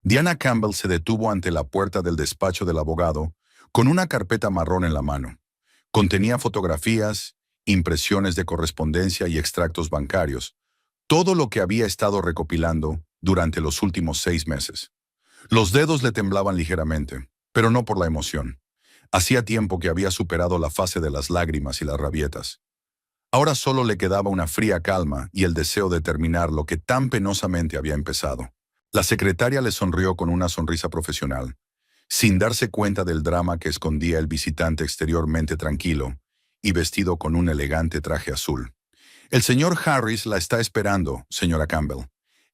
Diana Campbell se detuvo ante la puerta del despacho del abogado con una carpeta marrón en la mano. Contenía fotografías, impresiones de correspondencia y extractos bancarios, todo lo que había estado recopilando durante los últimos 6 meses. Los dedos le temblaban ligeramente, pero no por la emoción. Hacía tiempo que había superado la fase de las lágrimas y las rabietas. Ahora solo le quedaba una fría calma y el deseo de terminar lo que tan penosamente había empezado. La secretaria le sonrió con una sonrisa profesional, sin darse cuenta del drama que escondía el visitante exteriormente tranquilo y vestido con un elegante traje azul. El señor Harris la está esperando, señora Campbell.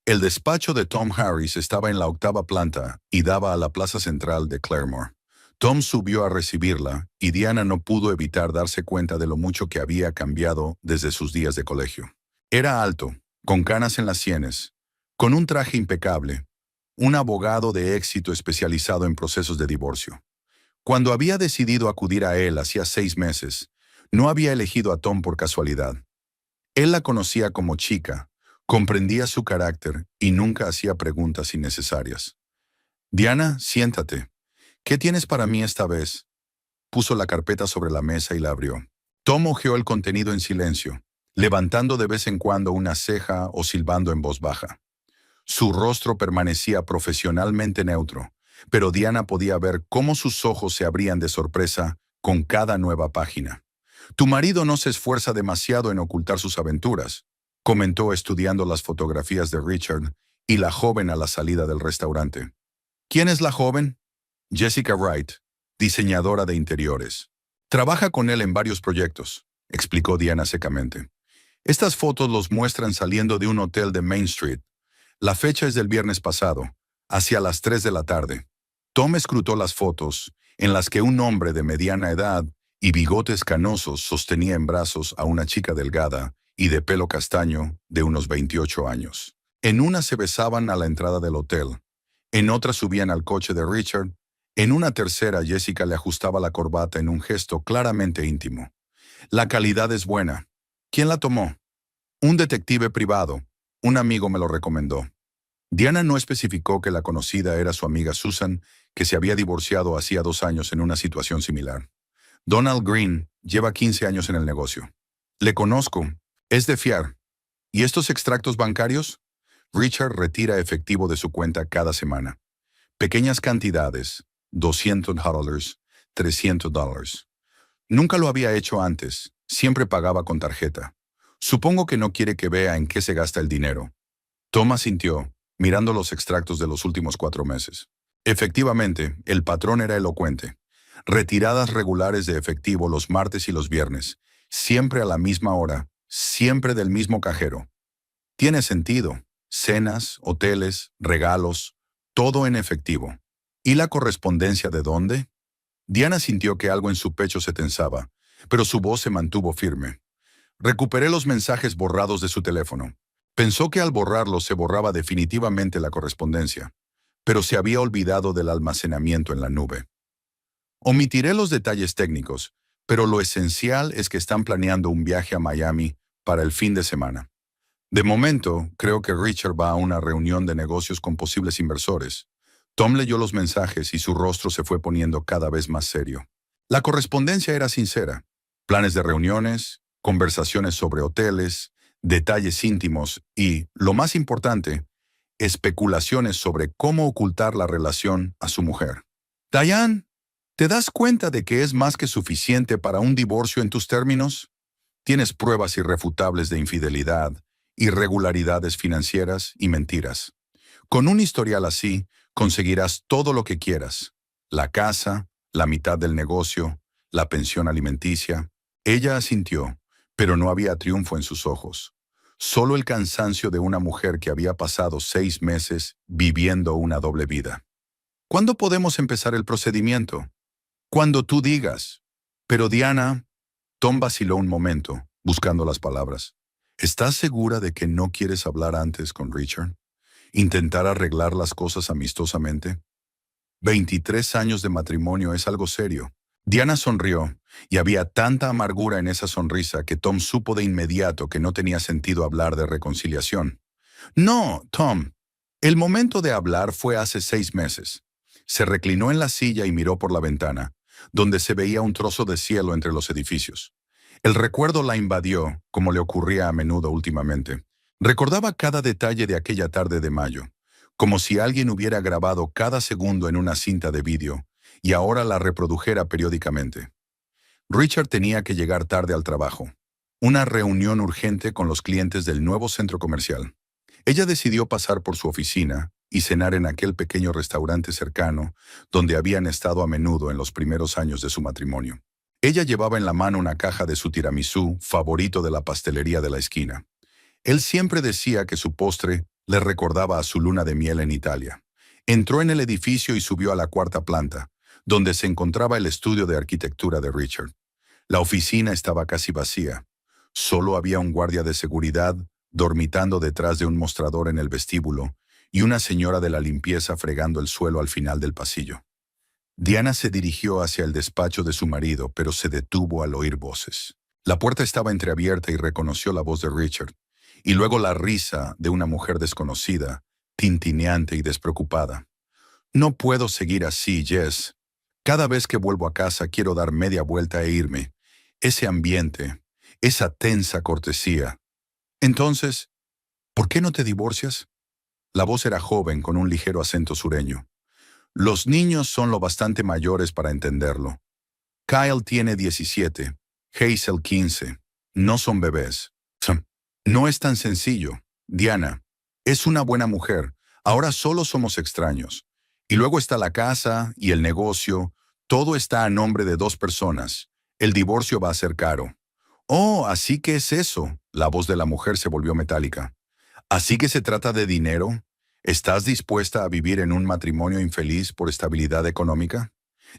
El despacho de Tom Harris estaba en la 8ª planta y daba a la plaza central de Claremore. Tom subió a recibirla y Diana no pudo evitar darse cuenta de lo mucho que había cambiado desde sus días de colegio. Era alto, con canas en las sienes, con un traje impecable, un abogado de éxito especializado en procesos de divorcio. Cuando había decidido acudir a él hacía 6 meses, no había elegido a Tom por casualidad. Él la conocía como chica, comprendía su carácter y nunca hacía preguntas innecesarias. «Diana, siéntate. ¿Qué tienes para mí esta vez?» Puso la carpeta sobre la mesa y la abrió. Tom hojeó el contenido en silencio, levantando de vez en cuando una ceja o silbando en voz baja. Su rostro permanecía profesionalmente neutro, pero Diana podía ver cómo sus ojos se abrían de sorpresa con cada nueva página. «Tu marido no se esfuerza demasiado en ocultar sus aventuras», comentó estudiando las fotografías de Richard y la joven a la salida del restaurante. «¿Quién es la joven?» «Jessica Wright, diseñadora de interiores. Trabaja con él en varios proyectos», explicó Diana secamente. «Estas fotos los muestran saliendo de un hotel de Main Street. La fecha es del viernes pasado, hacia las 3 de la tarde. Tom escrutó las fotos, en las que un hombre de mediana edad y bigotes canosos sostenía en brazos a una chica delgada y de pelo castaño de unos 28 años. En una se besaban a la entrada del hotel, en otra subían al coche de Richard, en una tercera Jessica le ajustaba la corbata en un gesto claramente íntimo. «La calidad es buena. ¿Quién la tomó?» «Un detective privado. Un amigo me lo recomendó». Diana no especificó que la conocida era su amiga Susan, que se había divorciado hacía 2 años en una situación similar. «Donald Green lleva 15 años en el negocio. Le conozco. Es de fiar. ¿Y estos extractos bancarios?» Richard retira efectivo de su cuenta cada semana. Pequeñas cantidades, $200, $300. Nunca lo había hecho antes, siempre pagaba con tarjeta. «Supongo que no quiere que vea en qué se gasta el dinero». Tom asintió, mirando los extractos de los últimos 4 meses. Efectivamente, el patrón era elocuente. Retiradas regulares de efectivo los martes y los viernes, siempre a la misma hora, siempre del mismo cajero. Tiene sentido. Cenas, hoteles, regalos, todo en efectivo. ¿Y la correspondencia de dónde? Diana sintió que algo en su pecho se tensaba, pero su voz se mantuvo firme. «Recuperé los mensajes borrados de su teléfono». Pensó que al borrarlos se borraba definitivamente la correspondencia, pero se había olvidado del almacenamiento en la nube. «Omitiré los detalles técnicos, pero lo esencial es que están planeando un viaje a Miami para el fin de semana. De momento, creo que Richard va a una reunión de negocios con posibles inversores». Tom leyó los mensajes y su rostro se fue poniendo cada vez más serio. La correspondencia era sincera. Planes de reuniones, conversaciones sobre hoteles, detalles íntimos y, lo más importante, especulaciones sobre cómo ocultar la relación a su mujer. «Diane, ¿te das cuenta de que es más que suficiente para un divorcio en tus términos? Tienes pruebas irrefutables de infidelidad, irregularidades financieras y mentiras. Con un historial así, conseguirás todo lo que quieras. La casa, la mitad del negocio, la pensión alimenticia». Ella asintió, pero no había triunfo en sus ojos. Solo el cansancio de una mujer que había pasado 6 meses viviendo una doble vida. «¿Cuándo podemos empezar el procedimiento?» «Cuando tú digas». «Pero Diana...» Tom vaciló un momento, buscando las palabras. «¿Estás segura de que no quieres hablar antes con Richard? ¿Intentar arreglar las cosas amistosamente? 23 años de matrimonio es algo serio». Diana sonrió, y había tanta amargura en esa sonrisa que Tom supo de inmediato que no tenía sentido hablar de reconciliación. «No, Tom, El momento de hablar fue hace 6 meses. Se reclinó en la silla y miró por la ventana, donde se veía un trozo de cielo entre los edificios. El recuerdo la invadió, como le ocurría a menudo últimamente. Recordaba cada detalle de aquella tarde de mayo, como si alguien hubiera grabado cada segundo en una cinta de vídeo y ahora la reprodujera periódicamente. Richard tenía que llegar tarde al trabajo. Una reunión urgente con los clientes del nuevo centro comercial. Ella decidió pasar por su oficina y cenar en aquel pequeño restaurante cercano donde habían estado a menudo en los primeros años de su matrimonio. Ella llevaba en la mano una caja de su tiramisú, favorito de la pastelería de la esquina. Él siempre decía que su postre le recordaba a su luna de miel en Italia. Entró en el edificio y subió a la cuarta planta, donde se encontraba el estudio de arquitectura de Richard. La oficina estaba casi vacía. Solo había un guardia de seguridad dormitando detrás de un mostrador en el vestíbulo y una señora de la limpieza fregando el suelo al final del pasillo. Diana se dirigió hacia el despacho de su marido, pero se detuvo al oír voces. La puerta estaba entreabierta y reconoció la voz de Richard, y luego la risa de una mujer desconocida, tintineante y despreocupada. No puedo seguir así, Jess. Cada vez que vuelvo a casa quiero dar media vuelta e irme. Ese ambiente, esa tensa cortesía. Entonces, ¿por qué no te divorcias? La voz era joven, con un ligero acento sureño. Los niños son lo bastante mayores para entenderlo. Kyle tiene 17, Hazel 15. No son bebés. No es tan sencillo. Diana, es una buena mujer. Ahora solo somos extraños. Y luego está la casa y el negocio. Todo está a nombre de 2 personas. El divorcio va a ser caro. Oh, así que es eso. La voz de la mujer se volvió metálica. ¿Así que se trata de dinero? ¿Estás dispuesta a vivir en un matrimonio infeliz por estabilidad económica?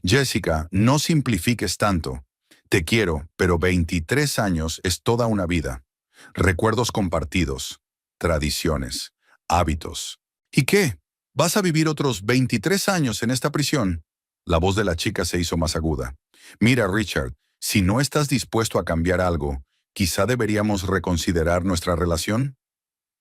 Jessica, no simplifiques tanto. Te quiero, pero 23 años es toda una vida. Recuerdos compartidos, tradiciones, hábitos. ¿Y qué? ¿Vas a vivir otros 23 años en esta prisión? La voz de la chica se hizo más aguda. Mira, Richard, si no estás dispuesto a cambiar algo, quizá deberíamos reconsiderar nuestra relación.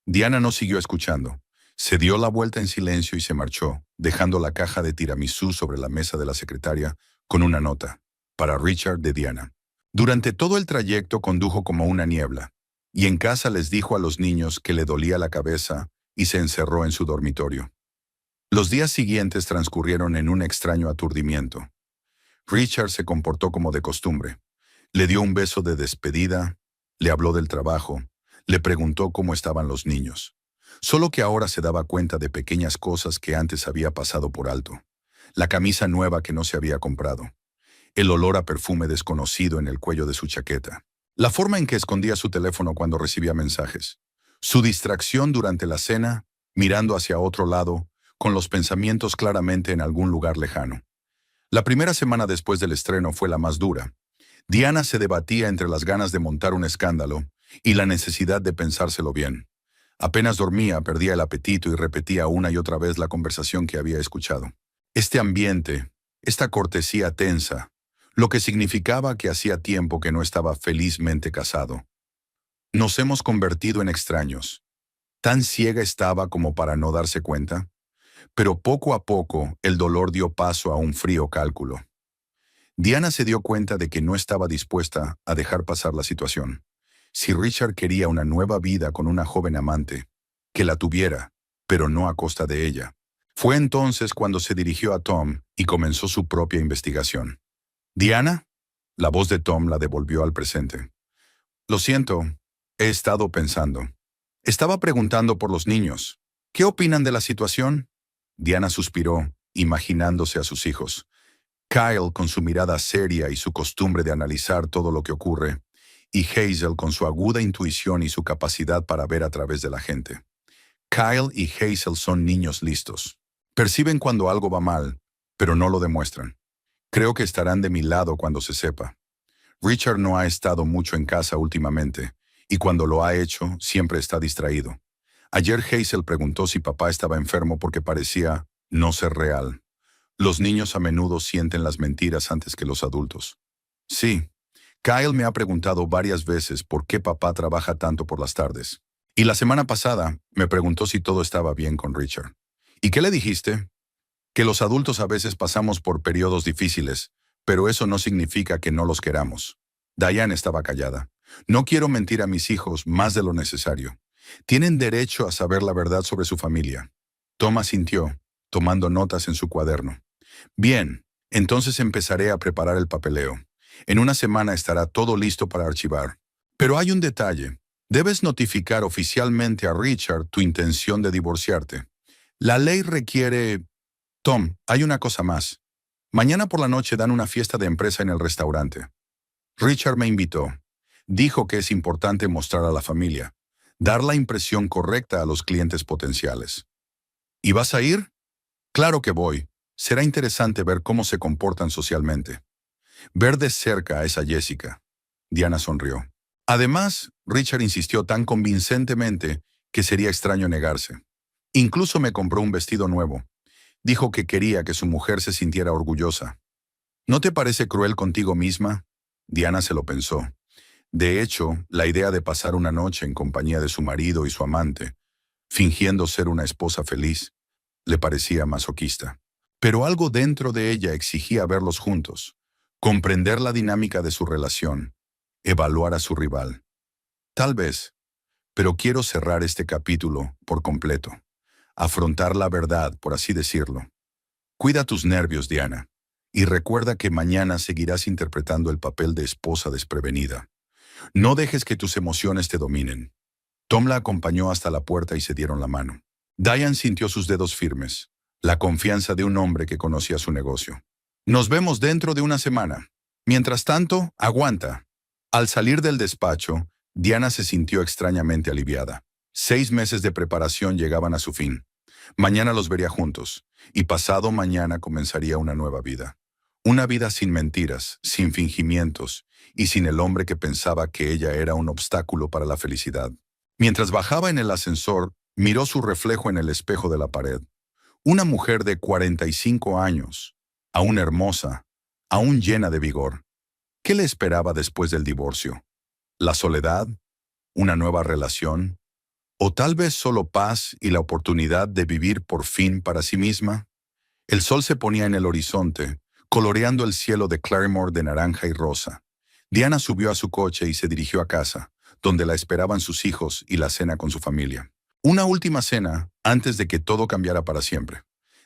Diana no siguió escuchando. Se dio la vuelta en silencio y se marchó, dejando la caja de tiramisú sobre la mesa de la secretaria con una nota. Para Richard, de Diana. Durante todo el trayecto condujo como una niebla, y en casa les dijo a los niños que le dolía la cabeza y se encerró en su dormitorio. Los días siguientes transcurrieron en un extraño aturdimiento. Richard se comportó como de costumbre. Le dio un beso de despedida, le habló del trabajo, le preguntó cómo estaban los niños. Solo que ahora se daba cuenta de pequeñas cosas que antes había pasado por alto. La camisa nueva que no se había comprado. El olor a perfume desconocido en el cuello de su chaqueta. La forma en que escondía su teléfono cuando recibía mensajes. Su distracción durante la cena, mirando hacia otro lado, con los pensamientos claramente en algún lugar lejano. La primera semana después del estreno fue la más dura. Diana se debatía entre las ganas de montar un escándalo y la necesidad de pensárselo bien. Apenas dormía, perdía el apetito y repetía una y otra vez la conversación que había escuchado. Este ambiente, esta cortesía tensa, lo que significaba que hacía tiempo que no estaba felizmente casado. Nos hemos convertido en extraños. Tan ciega estaba como para no darse cuenta. Pero poco a poco el dolor dio paso a un frío cálculo. Diana se dio cuenta de que no estaba dispuesta a dejar pasar la situación. Si Richard quería una nueva vida con una joven amante, que la tuviera, pero no a costa de ella. Fue entonces cuando se dirigió a Tom y comenzó su propia investigación. ¿Diana? La voz de Tom la devolvió al presente. Lo siento, he estado pensando. Estaba preguntando por los niños. ¿Qué opinan de la situación? Diana suspiró, imaginándose a sus hijos. Kyle con su mirada seria y su costumbre de analizar todo lo que ocurre, y Hazel con su aguda intuición y su capacidad para ver a través de la gente. Kyle y Hazel son niños listos. Perciben cuando algo va mal, pero no lo demuestran. Creo que estarán de mi lado cuando se sepa. Richard no ha estado mucho en casa últimamente, y cuando lo ha hecho, siempre está distraído. Ayer Hazel preguntó si papá estaba enfermo porque parecía no ser real. Los niños a menudo sienten las mentiras antes que los adultos. Sí, Kyle me ha preguntado varias veces por qué papá trabaja tanto por las tardes. Y la semana pasada me preguntó si todo estaba bien con Richard. ¿Y qué le dijiste? Que los adultos a veces pasamos por periodos difíciles, pero eso no significa que no los queramos. Diane estaba callada. No quiero mentir a mis hijos más de lo necesario. Tienen derecho a saber la verdad sobre su familia. Tom asintió, tomando notas en su cuaderno. Bien, entonces empezaré a preparar el papeleo. En una semana estará todo listo para archivar. Pero hay un detalle. Debes notificar oficialmente a Richard tu intención de divorciarte. La ley requiere... Tom, hay una cosa más. Mañana por la noche dan una fiesta de empresa en el restaurante. Richard me invitó. Dijo que es importante mostrar a la familia, dar la impresión correcta a los clientes potenciales. ¿Y vas a ir? Claro que voy. Será interesante ver cómo se comportan socialmente. Ver de cerca a esa Jessica. Diana sonrió. Además, Richard insistió tan convincentemente que sería extraño negarse. Incluso me compró un vestido nuevo. Dijo que quería que su mujer se sintiera orgullosa. ¿No te parece cruel contigo misma? Diana se lo pensó. De hecho, la idea de pasar una noche en compañía de su marido y su amante, fingiendo ser una esposa feliz, le parecía masoquista. Pero algo dentro de ella exigía verlos juntos, comprender la dinámica de su relación, evaluar a su rival. Tal vez, pero quiero cerrar este capítulo por completo. Afrontar la verdad, por así decirlo. Cuida tus nervios, Diana, y recuerda que mañana seguirás interpretando el papel de esposa desprevenida. No dejes que tus emociones te dominen. Tom la acompañó hasta la puerta y se dieron la mano. Diane sintió sus dedos firmes, la confianza de un hombre que conocía su negocio. Nos vemos dentro de una semana. Mientras tanto, aguanta. Al salir del despacho, Diana se sintió extrañamente aliviada. 6 meses de preparación llegaban a su fin. Mañana los vería juntos, y pasado mañana comenzaría una nueva vida. Una vida sin mentiras, sin fingimientos, y sin el hombre que pensaba que ella era un obstáculo para la felicidad. Mientras bajaba en el ascensor, miró su reflejo en el espejo de la pared. Una mujer de 45 años, aún hermosa, aún llena de vigor. ¿Qué le esperaba después del divorcio? ¿La soledad? ¿Una nueva relación? ¿O tal vez solo paz y la oportunidad de vivir por fin para sí misma? El sol se ponía en el horizonte, coloreando el cielo de Claremore de naranja y rosa. Diana subió a su coche y se dirigió a casa, donde la esperaban sus hijos y la cena con su familia. Una última cena antes de que todo cambiara para siempre.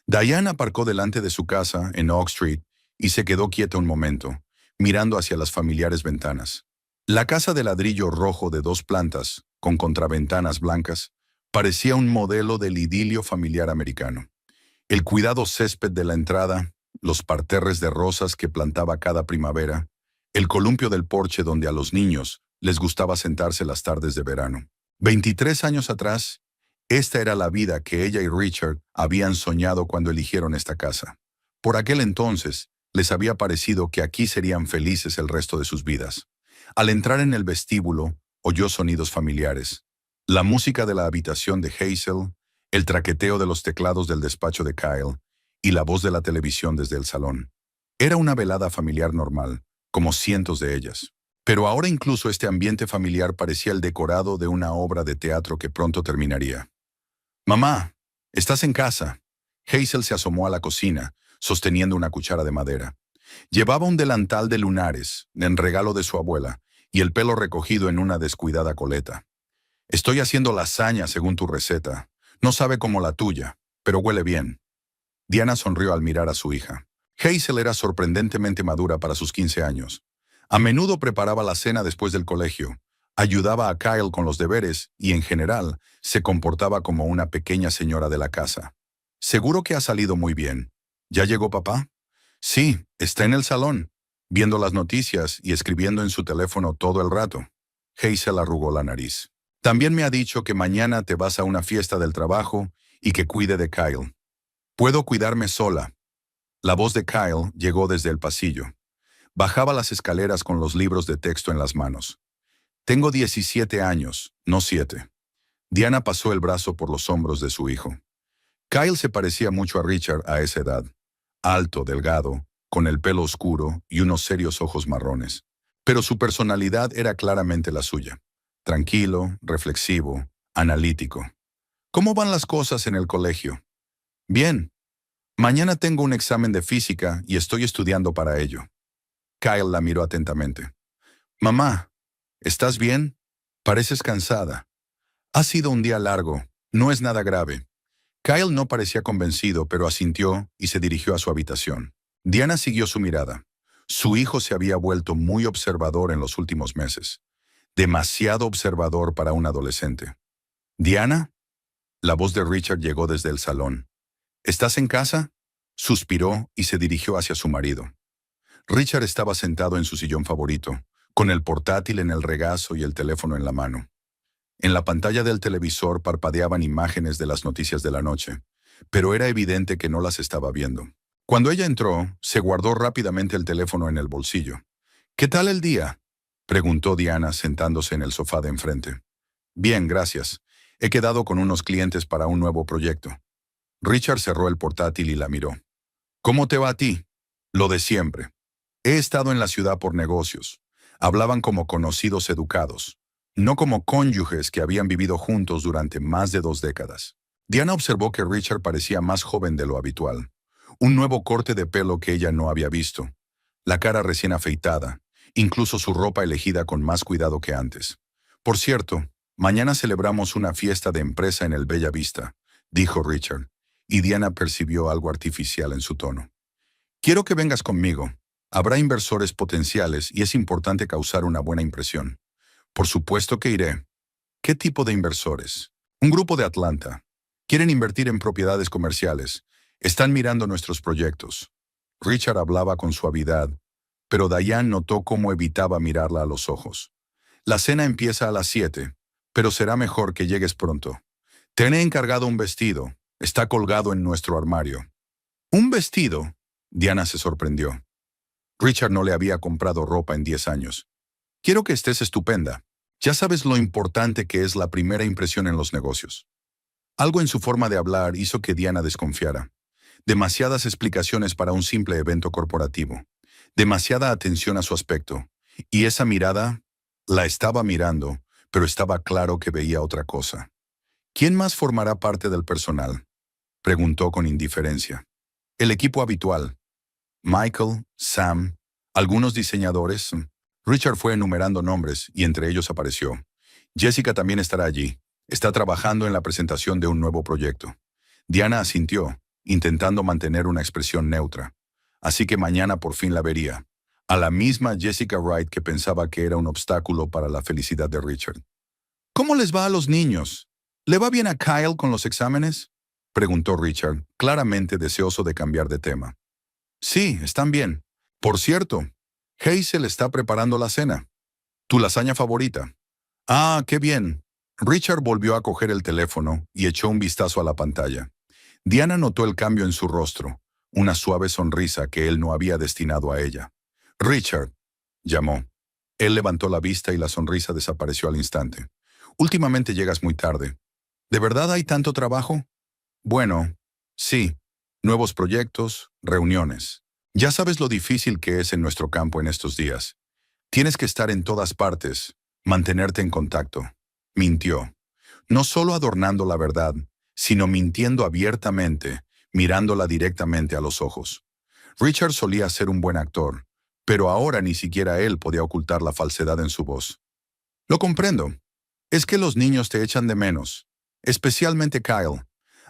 Diana aparcó delante de su casa en Oak Street y se quedó quieta un momento, mirando hacia las familiares ventanas. La casa de ladrillo rojo de 2 plantas, con contraventanas blancas, parecía un modelo del idilio familiar americano. El cuidado césped de la entrada, los parterres de rosas que plantaba cada primavera, el columpio del porche donde a los niños les gustaba sentarse las tardes de verano. 23 años atrás, esta era la vida que ella y Richard habían soñado cuando eligieron esta casa. Por aquel entonces, les había parecido que aquí serían felices el resto de sus vidas. Al entrar en el vestíbulo, oyó sonidos familiares. La música de la habitación de Hazel, el traqueteo de los teclados del despacho de Kyle y la voz de la televisión desde el salón. Era una velada familiar normal, como cientos de ellas. Pero ahora incluso este ambiente familiar parecía el decorado de una obra de teatro que pronto terminaría. «Mamá, ¿estás en casa?» Hazel se asomó a la cocina, sosteniendo una cuchara de madera. Llevaba un delantal de lunares, en regalo de su abuela, y el pelo recogido en una descuidada coleta. «Estoy haciendo lasaña según tu receta. No sabe como la tuya, pero huele bien». Diana sonrió al mirar a su hija. Hazel era sorprendentemente madura para sus 15 años. A menudo preparaba la cena después del colegio, ayudaba a Kyle con los deberes y, en general, se comportaba como una pequeña señora de la casa. «Seguro que ha salido muy bien. ¿Ya llegó papá?» «Sí, está en el salón, viendo las noticias y escribiendo en su teléfono todo el rato». Hazel arrugó la nariz. «También me ha dicho que mañana te vas a una fiesta del trabajo y que cuide de Kyle». «Puedo cuidarme sola». La voz de Kyle llegó desde el pasillo. Bajaba las escaleras con los libros de texto en las manos. «Tengo 17 años, no 7». Diana pasó el brazo por los hombros de su hijo. Kyle se parecía mucho a Richard a esa edad. Alto, delgado, con el pelo oscuro y unos serios ojos marrones. Pero su personalidad era claramente la suya. Tranquilo, reflexivo, analítico. ¿Cómo van las cosas en el colegio? Bien. Mañana tengo un examen de física y estoy estudiando para ello. Kyle la miró atentamente. Mamá, ¿estás bien? Pareces cansada. Ha sido un día largo. No es nada grave. Kyle no parecía convencido, pero asintió y se dirigió a su habitación. Diana siguió su mirada. Su hijo se había vuelto muy observador en los últimos meses. Demasiado observador para un adolescente. ¿Diana? La voz de Richard llegó desde el salón. ¿Estás en casa? Suspiró y se dirigió hacia su marido. Richard estaba sentado en su sillón favorito, con el portátil en el regazo y el teléfono en la mano. En la pantalla del televisor parpadeaban imágenes de las noticias de la noche, pero era evidente que no las estaba viendo. Cuando ella entró, se guardó rápidamente el teléfono en el bolsillo. ¿Qué tal el día?, preguntó Diana sentándose en el sofá de enfrente. Bien, gracias. He quedado con unos clientes para un nuevo proyecto. Richard cerró el portátil y la miró. ¿Cómo te va a ti? Lo de siempre. He estado en la ciudad por negocios. Hablaban como conocidos educados, no como cónyuges que habían vivido juntos durante más de 2 décadas. Diana observó que Richard parecía más joven de lo habitual. Un nuevo corte de pelo que ella no había visto. La cara recién afeitada, incluso su ropa elegida con más cuidado que antes. Por cierto, mañana celebramos una fiesta de empresa en el Bella Vista, dijo Richard, y Diana percibió algo artificial en su tono. Quiero que vengas conmigo. Habrá inversores potenciales y es importante causar una buena impresión. Por supuesto que iré. ¿Qué tipo de inversores? Un grupo de Atlanta. Quieren invertir en propiedades comerciales. Están mirando nuestros proyectos. Richard hablaba con suavidad, pero Diane notó cómo evitaba mirarla a los ojos. La cena empieza a las 7, pero será mejor que llegues pronto. Te he encargado un vestido. Está colgado en nuestro armario. ¿Un vestido? Diana se sorprendió. Richard no le había comprado ropa en 10 años. Quiero que estés estupenda. Ya sabes lo importante que es la primera impresión en los negocios. Algo en su forma de hablar hizo que Diana desconfiara. Demasiadas explicaciones para un simple evento corporativo. Demasiada atención a su aspecto. Y esa mirada, la estaba mirando, pero estaba claro que veía otra cosa. ¿Quién más formará parte del personal?, preguntó con indiferencia. El equipo habitual. Michael, Sam, algunos diseñadores. Richard fue enumerando nombres y entre ellos apareció. Jessica también estará allí. Está trabajando en la presentación de un nuevo proyecto. Diana asintió, intentando mantener una expresión neutra. Así que mañana por fin la vería. A la misma Jessica Wright que pensaba que era un obstáculo para la felicidad de Richard. ¿Cómo les va a los niños? ¿Le va bien a Kyle con los exámenes?, preguntó Richard, claramente deseoso de cambiar de tema. Sí, están bien. Por cierto, Hazel está preparando la cena. ¿Tu lasaña favorita? Ah, qué bien. Richard volvió a coger el teléfono y echó un vistazo a la pantalla. Diana notó el cambio en su rostro, una suave sonrisa que él no había destinado a ella. Richard, llamó. Él levantó la vista y la sonrisa desapareció al instante. Últimamente llegas muy tarde. ¿De verdad hay tanto trabajo? Bueno, sí. Nuevos proyectos, reuniones. Ya sabes lo difícil que es en nuestro campo en estos días. Tienes que estar en todas partes, mantenerte en contacto. Mintió. No solo adornando la verdad, sino mintiendo abiertamente, mirándola directamente a los ojos. Richard solía ser un buen actor, pero ahora ni siquiera él podía ocultar la falsedad en su voz. Lo comprendo. Es que los niños te echan de menos, especialmente Kyle.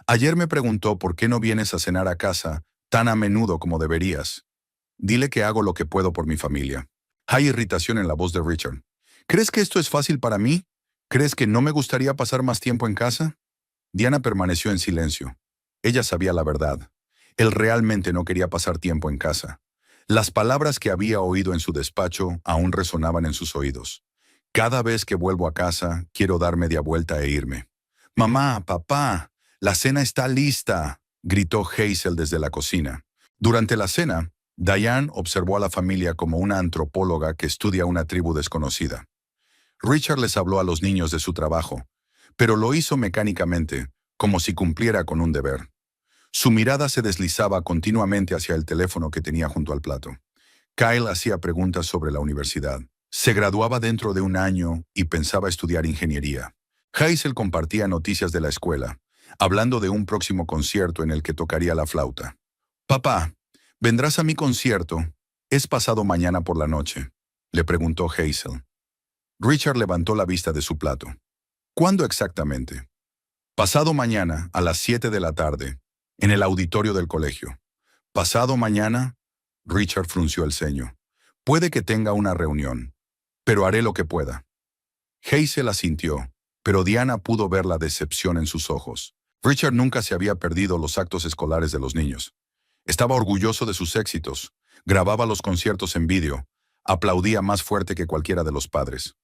Ayer me preguntó por qué no vienes a cenar a casa tan a menudo como deberías. Dile que hago lo que puedo por mi familia. Hay irritación en la voz de Richard. ¿Crees que esto es fácil para mí? ¿Crees que no me gustaría pasar más tiempo en casa? Diana permaneció en silencio. Ella sabía la verdad. Él realmente no quería pasar tiempo en casa. Las palabras que había oído en su despacho aún resonaban en sus oídos. Cada vez que vuelvo a casa, quiero dar media vuelta e irme. Mamá, papá, la cena está lista, gritó Hazel desde la cocina. Durante la cena, Diane observó a la familia como una antropóloga que estudia una tribu desconocida. Richard les habló a los niños de su trabajo, pero lo hizo mecánicamente, como si cumpliera con un deber. Su mirada se deslizaba continuamente hacia el teléfono que tenía junto al plato. Kyle hacía preguntas sobre la universidad. Se graduaba dentro de un año y pensaba estudiar ingeniería. Hazel compartía noticias de la escuela, hablando de un próximo concierto en el que tocaría la flauta. «Papá, ¿vendrás a mi concierto? Es pasado mañana por la noche», le preguntó Hazel. Richard levantó la vista de su plato. «¿Cuándo exactamente?» «Pasado mañana, a las 7 de la tarde, en el auditorio del colegio». «¿Pasado mañana?» Richard frunció el ceño. «Puede que tenga una reunión, pero haré lo que pueda». Hazel asintió, pero Diana pudo ver la decepción en sus ojos. Richard nunca se había perdido los actos escolares de los niños. Estaba orgulloso de sus éxitos, grababa los conciertos en vídeo, aplaudía más fuerte que cualquiera de los padres.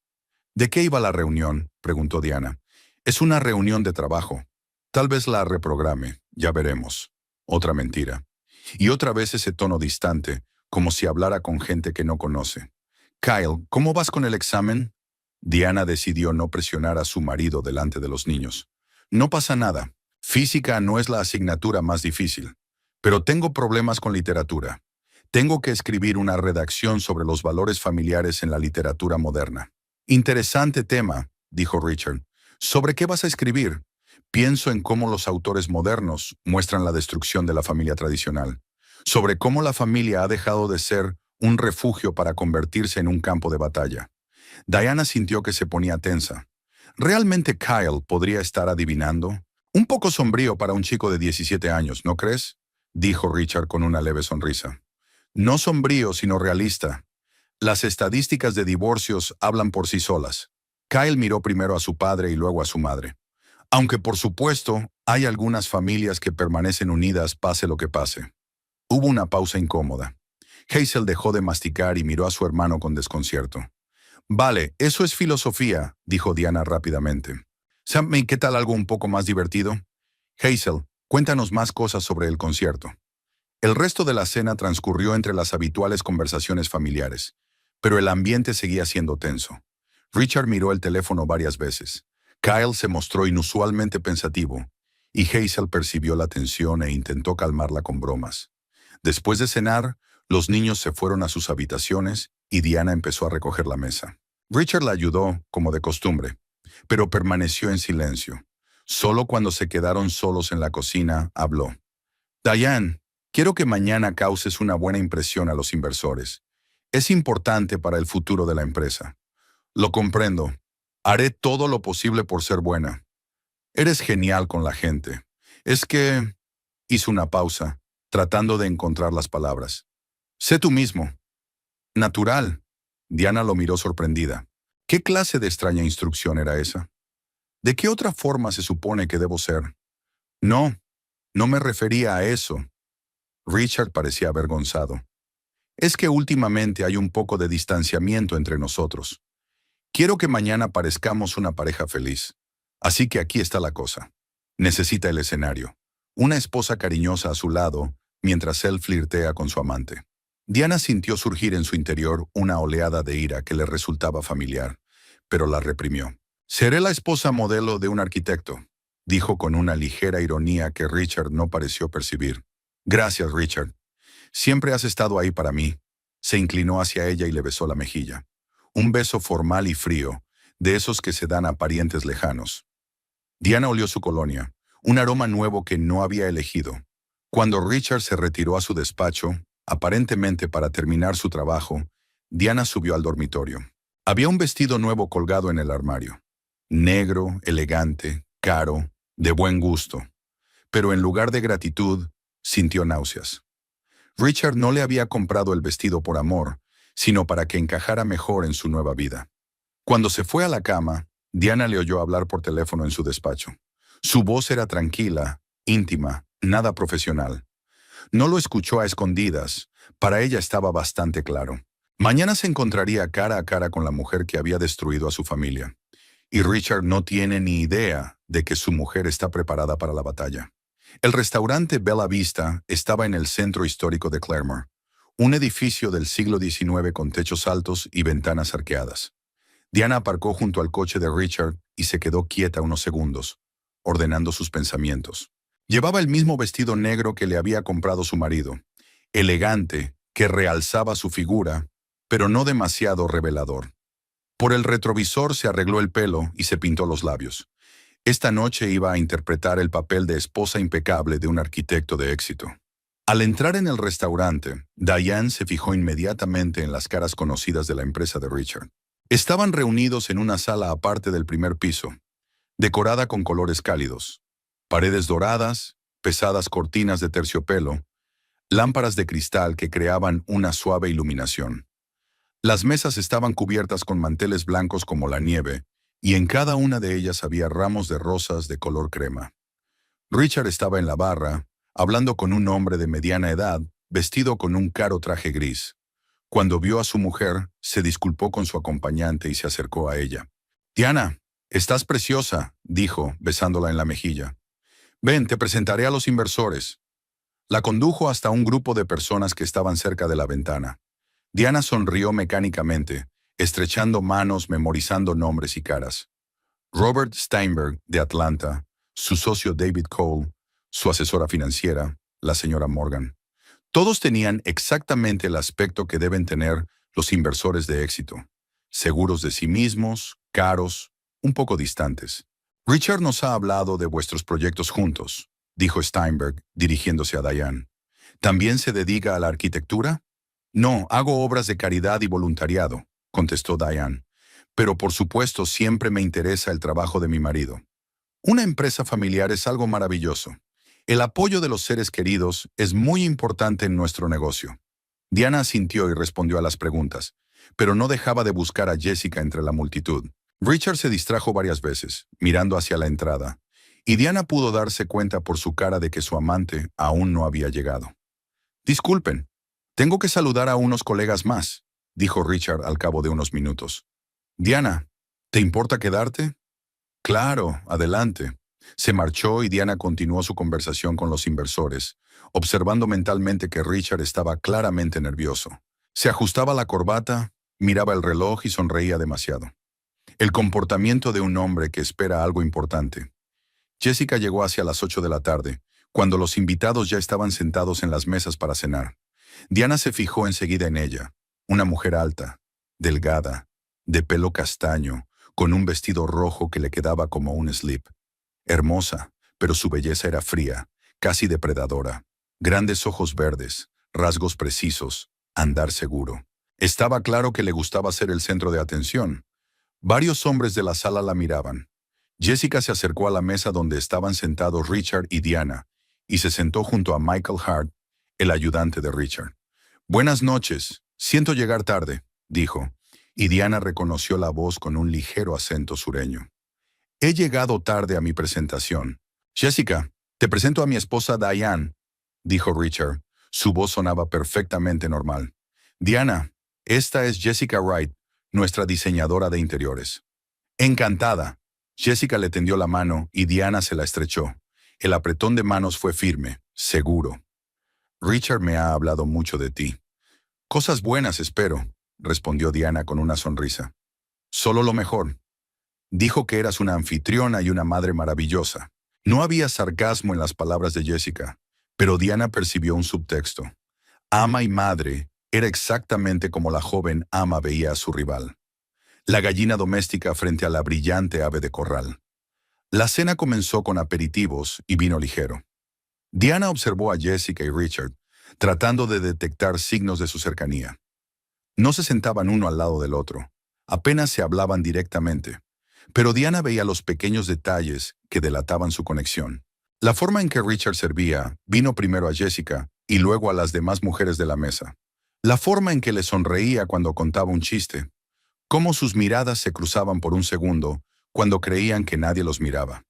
«¿De qué iba la reunión?», preguntó Diana. «Es una reunión de trabajo. Tal vez la reprograme, ya veremos». Otra mentira. Y otra vez ese tono distante, como si hablara con gente que no conoce. «Kyle, ¿cómo vas con el examen?». Diana decidió no presionar a su marido delante de los niños. «No pasa nada. Física no es la asignatura más difícil. Pero tengo problemas con literatura. Tengo que escribir una redacción sobre los valores familiares en la literatura moderna». «Interesante tema», dijo Richard. «¿Sobre qué vas a escribir?». «Pienso en cómo los autores modernos muestran la destrucción de la familia tradicional. Sobre cómo la familia ha dejado de ser un refugio para convertirse en un campo de batalla». Diana sintió que se ponía tensa. ¿Realmente Kyle podría estar adivinando? Un poco sombrío para un chico de 17 años, ¿no crees?, dijo Richard con una leve sonrisa. «No sombrío, sino realista. Las estadísticas de divorcios hablan por sí solas». Kyle miró primero a su padre y luego a su madre. «Aunque por supuesto, hay algunas familias que permanecen unidas pase lo que pase». Hubo una pausa incómoda. Hazel dejó de masticar y miró a su hermano con desconcierto. «Vale, eso es filosofía», dijo Diana rápidamente. «Sammy, ¿qué tal algo un poco más divertido?». «Hazel, cuéntanos más cosas sobre el concierto». El resto de la cena transcurrió entre las habituales conversaciones familiares, pero el ambiente seguía siendo tenso. Richard miró el teléfono varias veces. Kyle se mostró inusualmente pensativo, y Hazel percibió la tensión e intentó calmarla con bromas. Después de cenar, los niños se fueron a sus habitaciones y Diana empezó a recoger la mesa. Richard la ayudó, como de costumbre, pero permaneció en silencio. Solo cuando se quedaron solos en la cocina, habló. «Diane, quiero que mañana causes una buena impresión a los inversores. Es importante para el futuro de la empresa». «Lo comprendo. Haré todo lo posible por ser buena». «Eres genial con la gente. Es que...». Hizo una pausa, tratando de encontrar las palabras. «Sé tú mismo». «Natural». Diana lo miró sorprendida. ¿Qué clase de extraña instrucción era esa? ¿De qué otra forma se supone que debo ser? «No, no me refería a eso». Richard parecía avergonzado. «Es que últimamente hay un poco de distanciamiento entre nosotros. Quiero que mañana parezcamos una pareja feliz. Así que aquí está la cosa. Necesita el escenario. Una esposa cariñosa a su lado, mientras él flirtea con su amante». Diana sintió surgir en su interior una oleada de ira que le resultaba familiar, pero la reprimió. «Seré la esposa modelo de un arquitecto», dijo con una ligera ironía que Richard no pareció percibir. «Gracias, Richard. Siempre has estado ahí para mí». Se inclinó hacia ella y le besó la mejilla. Un beso formal y frío, de esos que se dan a parientes lejanos. Diana olió su colonia, un aroma nuevo que no había elegido. Cuando Richard se retiró a su despacho, aparentemente para terminar su trabajo, Diana subió al dormitorio. Había un vestido nuevo colgado en el armario. Negro, elegante, caro, de buen gusto. Pero en lugar de gratitud, sintió náuseas. Richard no le había comprado el vestido por amor, sino para que encajara mejor en su nueva vida. Cuando se fue a la cama, Diana le oyó hablar por teléfono en su despacho. Su voz era tranquila, íntima, nada profesional. No lo escuchó a escondidas, para ella estaba bastante claro. Mañana se encontraría cara a cara con la mujer que había destruido a su familia. Y Richard no tiene ni idea de que su mujer está preparada para la batalla. El restaurante Bella Vista estaba en el centro histórico de Claremore, un edificio del siglo XIX con techos altos y ventanas arqueadas. Diana aparcó junto al coche de Richard y se quedó quieta unos segundos, ordenando sus pensamientos. Llevaba el mismo vestido negro que le había comprado su marido, elegante, que realzaba su figura, pero no demasiado revelador. Por el retrovisor se arregló el pelo y se pintó los labios. Esta noche iba a interpretar el papel de esposa impecable de un arquitecto de éxito. Al entrar en el restaurante, Diane se fijó inmediatamente en las caras conocidas de la empresa de Richard. Estaban reunidos en una sala aparte del primer piso, decorada con colores cálidos, paredes doradas, pesadas cortinas de terciopelo, lámparas de cristal que creaban una suave iluminación. Las mesas estaban cubiertas con manteles blancos como la nieve, y en cada una de ellas había ramos de rosas de color crema. Richard estaba en la barra, hablando con un hombre de mediana edad, vestido con un caro traje gris. Cuando vio a su mujer, se disculpó con su acompañante y se acercó a ella. «Diana, estás preciosa», dijo, besándola en la mejilla. «Ven, te presentaré a los inversores». La condujo hasta un grupo de personas que estaban cerca de la ventana. Diana sonrió mecánicamente, estrechando manos, memorizando nombres y caras. Robert Steinberg, de Atlanta, su socio David Cole, su asesora financiera, la señora Morgan. Todos tenían exactamente el aspecto que deben tener los inversores de éxito. Seguros de sí mismos, caros, un poco distantes. «Richard nos ha hablado de vuestros proyectos juntos», dijo Steinberg, dirigiéndose a Diane. «¿También se dedica a la arquitectura?» «No, hago obras de caridad y voluntariado», contestó Diane. «Pero por supuesto siempre me interesa el trabajo de mi marido. Una empresa familiar es algo maravilloso. El apoyo de los seres queridos es muy importante en nuestro negocio». Diana asintió y respondió a las preguntas, pero no dejaba de buscar a Jessica entre la multitud. Richard se distrajo varias veces, mirando hacia la entrada, y Diana pudo darse cuenta por su cara de que su amante aún no había llegado. «Disculpen, tengo que saludar a unos colegas más», dijo Richard al cabo de unos minutos. «Diana, ¿te importa quedarte?» «Claro, adelante». Se marchó y Diana continuó su conversación con los inversores, observando mentalmente que Richard estaba claramente nervioso. Se ajustaba la corbata, miraba el reloj y sonreía demasiado. El comportamiento de un hombre que espera algo importante. Jessica llegó hacia las 8 de la tarde, cuando los invitados ya estaban sentados en las mesas para cenar. Diana se fijó enseguida en ella, una mujer alta, delgada, de pelo castaño, con un vestido rojo que le quedaba como un slip. Hermosa, pero su belleza era fría, casi depredadora. Grandes ojos verdes, rasgos precisos, andar seguro. Estaba claro que le gustaba ser el centro de atención. Varios hombres de la sala la miraban. Jessica se acercó a la mesa donde estaban sentados Richard y Diana, y se sentó junto a Michael Hart, el ayudante de Richard. «Buenas noches, siento llegar tarde», dijo, y Diana reconoció la voz con un ligero acento sureño. «He llegado tarde a mi presentación. Jessica, te presento a mi esposa Diane», dijo Richard. Su voz sonaba perfectamente normal. «Diana, esta es Jessica Wright, nuestra diseñadora de interiores». «Encantada». Jessica le tendió la mano y Diana se la estrechó. El apretón de manos fue firme, seguro. «Richard me ha hablado mucho de ti». «Cosas buenas, espero», respondió Diana con una sonrisa. «Solo lo mejor. Dijo que eras una anfitriona y una madre maravillosa». No había sarcasmo en las palabras de Jessica, pero Diana percibió un subtexto. Ama y madre era exactamente como la joven ama veía a su rival. La gallina doméstica frente a la brillante ave de corral. La cena comenzó con aperitivos y vino ligero. Diana observó a Jessica y Richard, tratando de detectar signos de su cercanía. No se sentaban uno al lado del otro, apenas se hablaban directamente, pero Diana veía los pequeños detalles que delataban su conexión. La forma en que Richard servía vino primero a Jessica y luego a las demás mujeres de la mesa. La forma en que le sonreía cuando contaba un chiste. Cómo sus miradas se cruzaban por un segundo cuando creían que nadie los miraba.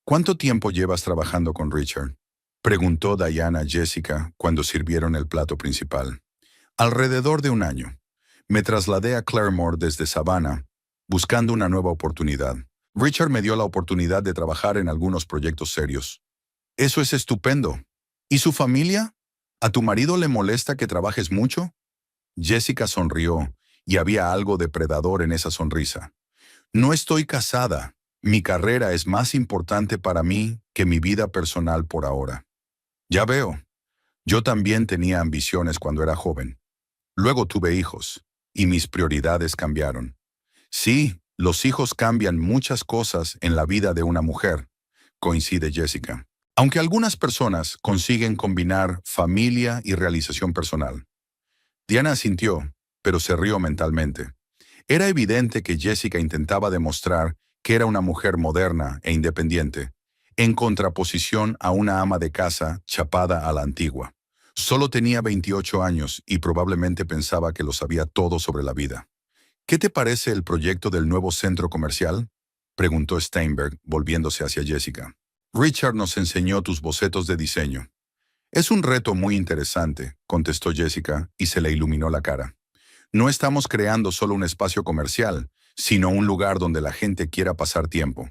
«¿Cuánto tiempo llevas trabajando con Richard?», preguntó Diana a Jessica cuando sirvieron el plato principal. «Alrededor de un año. Me trasladé a Claremore desde Savannah, buscando una nueva oportunidad. Richard me dio la oportunidad de trabajar en algunos proyectos serios». «Eso es estupendo. ¿Y su familia? ¿A tu marido le molesta que trabajes mucho?». Jessica sonrió, y había algo depredador en esa sonrisa. «No estoy casada. Mi carrera es más importante para mí que mi vida personal por ahora». «Ya veo. Yo también tenía ambiciones cuando era joven. Luego tuve hijos, y mis prioridades cambiaron». «Sí, Los hijos cambian muchas cosas en la vida de una mujer, coincide Jessica. Aunque algunas personas consiguen combinar familia y realización personal. Diana asintió, pero se rió mentalmente. Era evidente que Jessica intentaba demostrar que era una mujer moderna e independiente, en contraposición a una ama de casa chapada a la antigua. Solo tenía 28 años y probablemente pensaba que lo sabía todo sobre la vida. ¿Qué te parece el proyecto del nuevo centro comercial?, preguntó Steinberg, volviéndose hacia Jessica. Richard nos enseñó tus bocetos de diseño. Es un reto muy interesante, contestó Jessica, y se le iluminó la cara. No estamos creando solo un espacio comercial, sino un lugar donde la gente quiera pasar tiempo.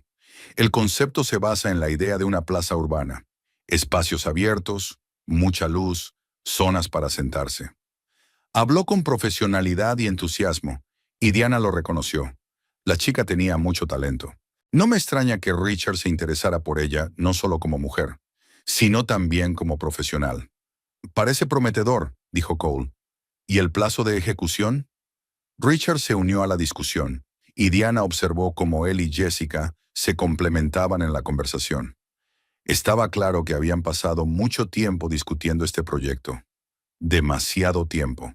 El concepto se basa en la idea de una plaza urbana. Espacios abiertos, mucha luz, zonas para sentarse. Habló con profesionalidad y entusiasmo, y Diana lo reconoció. La chica tenía mucho talento. No me extraña que Richard se interesara por ella, no solo como mujer, sino también como profesional. Parece prometedor, dijo Cole. ¿Y el plazo de ejecución? Richard se unió a la discusión, y Diana observó cómo él y Jessica se complementaban en la conversación. Estaba claro que habían pasado mucho tiempo discutiendo este proyecto. Demasiado tiempo.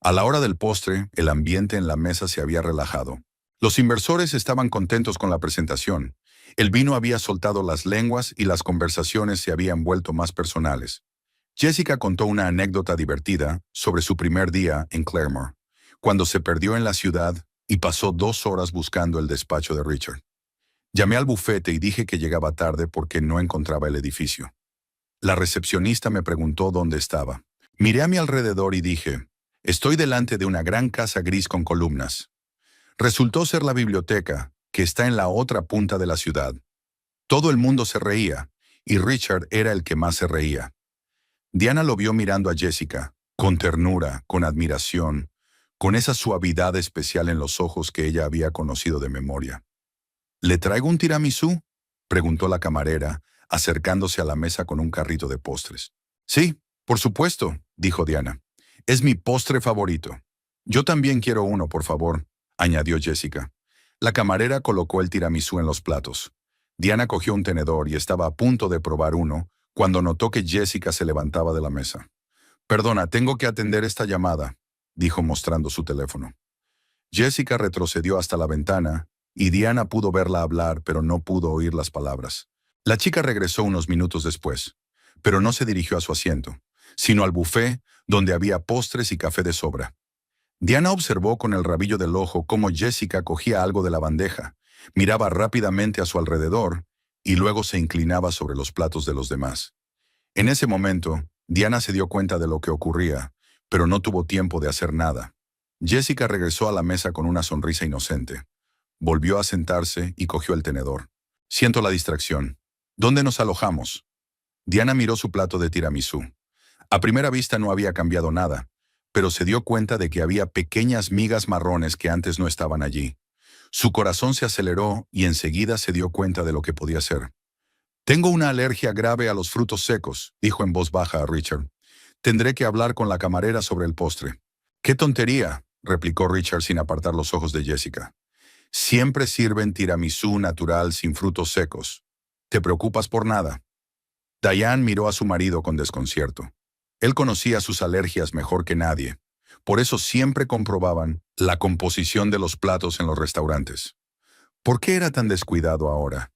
A la hora del postre, el ambiente en la mesa se había relajado. Los inversores estaban contentos con la presentación. El vino había soltado las lenguas y las conversaciones se habían vuelto más personales. Jessica contó una anécdota divertida sobre su primer día en Claremore, cuando se perdió en la ciudad y pasó 2 horas buscando el despacho de Richard. Llamé al bufete y dije que llegaba tarde porque no encontraba el edificio. La recepcionista me preguntó dónde estaba. Miré a mi alrededor y dije, estoy delante de una gran casa gris con columnas. Resultó ser la biblioteca, que está en la otra punta de la ciudad. Todo el mundo se reía, y Richard era el que más se reía. Diana lo vio mirando a Jessica, con ternura, con admiración, con esa suavidad especial en los ojos que ella había conocido de memoria. ¿Le traigo un tiramisú?, preguntó la camarera, acercándose a la mesa con un carrito de postres. Sí, por supuesto, dijo Diana. Es mi postre favorito. Yo también quiero uno, por favor, añadió Jessica. La camarera colocó el tiramisú en los platos. Diana cogió un tenedor y estaba a punto de probar uno, cuando notó que Jessica se levantaba de la mesa. Perdona, tengo que atender esta llamada, dijo mostrando su teléfono. Jessica retrocedió hasta la ventana, y Diana pudo verla hablar, pero no pudo oír las palabras. La chica regresó unos minutos después, pero no se dirigió a su asiento, sino al buffet, donde había postres y café de sobra. Diana observó con el rabillo del ojo cómo Jessica cogía algo de la bandeja, miraba rápidamente a su alrededor, y luego se inclinaba sobre los platos de los demás. En ese momento, Diana se dio cuenta de lo que ocurría, pero no tuvo tiempo de hacer nada. Jessica regresó a la mesa con una sonrisa inocente. Volvió a sentarse y cogió el tenedor. Siento la distracción. ¿Dónde nos alojamos? Diana miró su plato de tiramisú. A primera vista no había cambiado nada, pero se dio cuenta de que había pequeñas migas marrones que antes no estaban allí. Su corazón se aceleró y enseguida se dio cuenta de lo que podía ser. Tengo una alergia grave a los frutos secos, dijo en voz baja a Richard. Tendré que hablar con la camarera sobre el postre. ¡Qué tontería!, replicó Richard sin apartar los ojos de Jessica. Siempre sirven tiramisú natural sin frutos secos. ¿Te preocupas por nada? Diane miró a su marido con desconcierto. Él conocía sus alergias mejor que nadie. Por eso siempre comprobaban la composición de los platos en los restaurantes. ¿Por qué era tan descuidado ahora?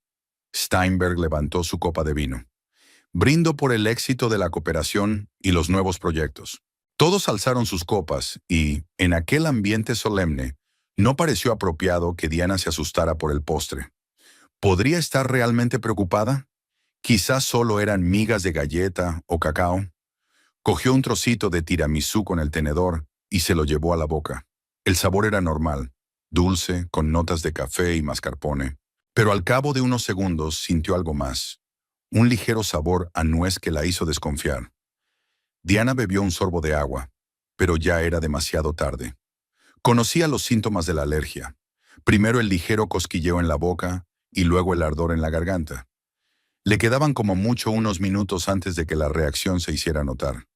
Steinberg levantó su copa de vino. Brindo por el éxito de la cooperación y los nuevos proyectos. Todos alzaron sus copas y, en aquel ambiente solemne, no pareció apropiado que Diana se asustara por el postre. ¿Podría estar realmente preocupada? Quizás solo eran migas de galleta o cacao. Cogió un trocito de tiramisú con el tenedor y se lo llevó a la boca. El sabor era normal, dulce, con notas de café y mascarpone. Pero al cabo de unos segundos sintió algo más. Un ligero sabor a nuez que la hizo desconfiar. Diana bebió un sorbo de agua, pero ya era demasiado tarde. Conocía los síntomas de la alergia. Primero el ligero cosquilleo en la boca y luego el ardor en la garganta. Le quedaban como mucho unos minutos antes de que la reacción se hiciera notar.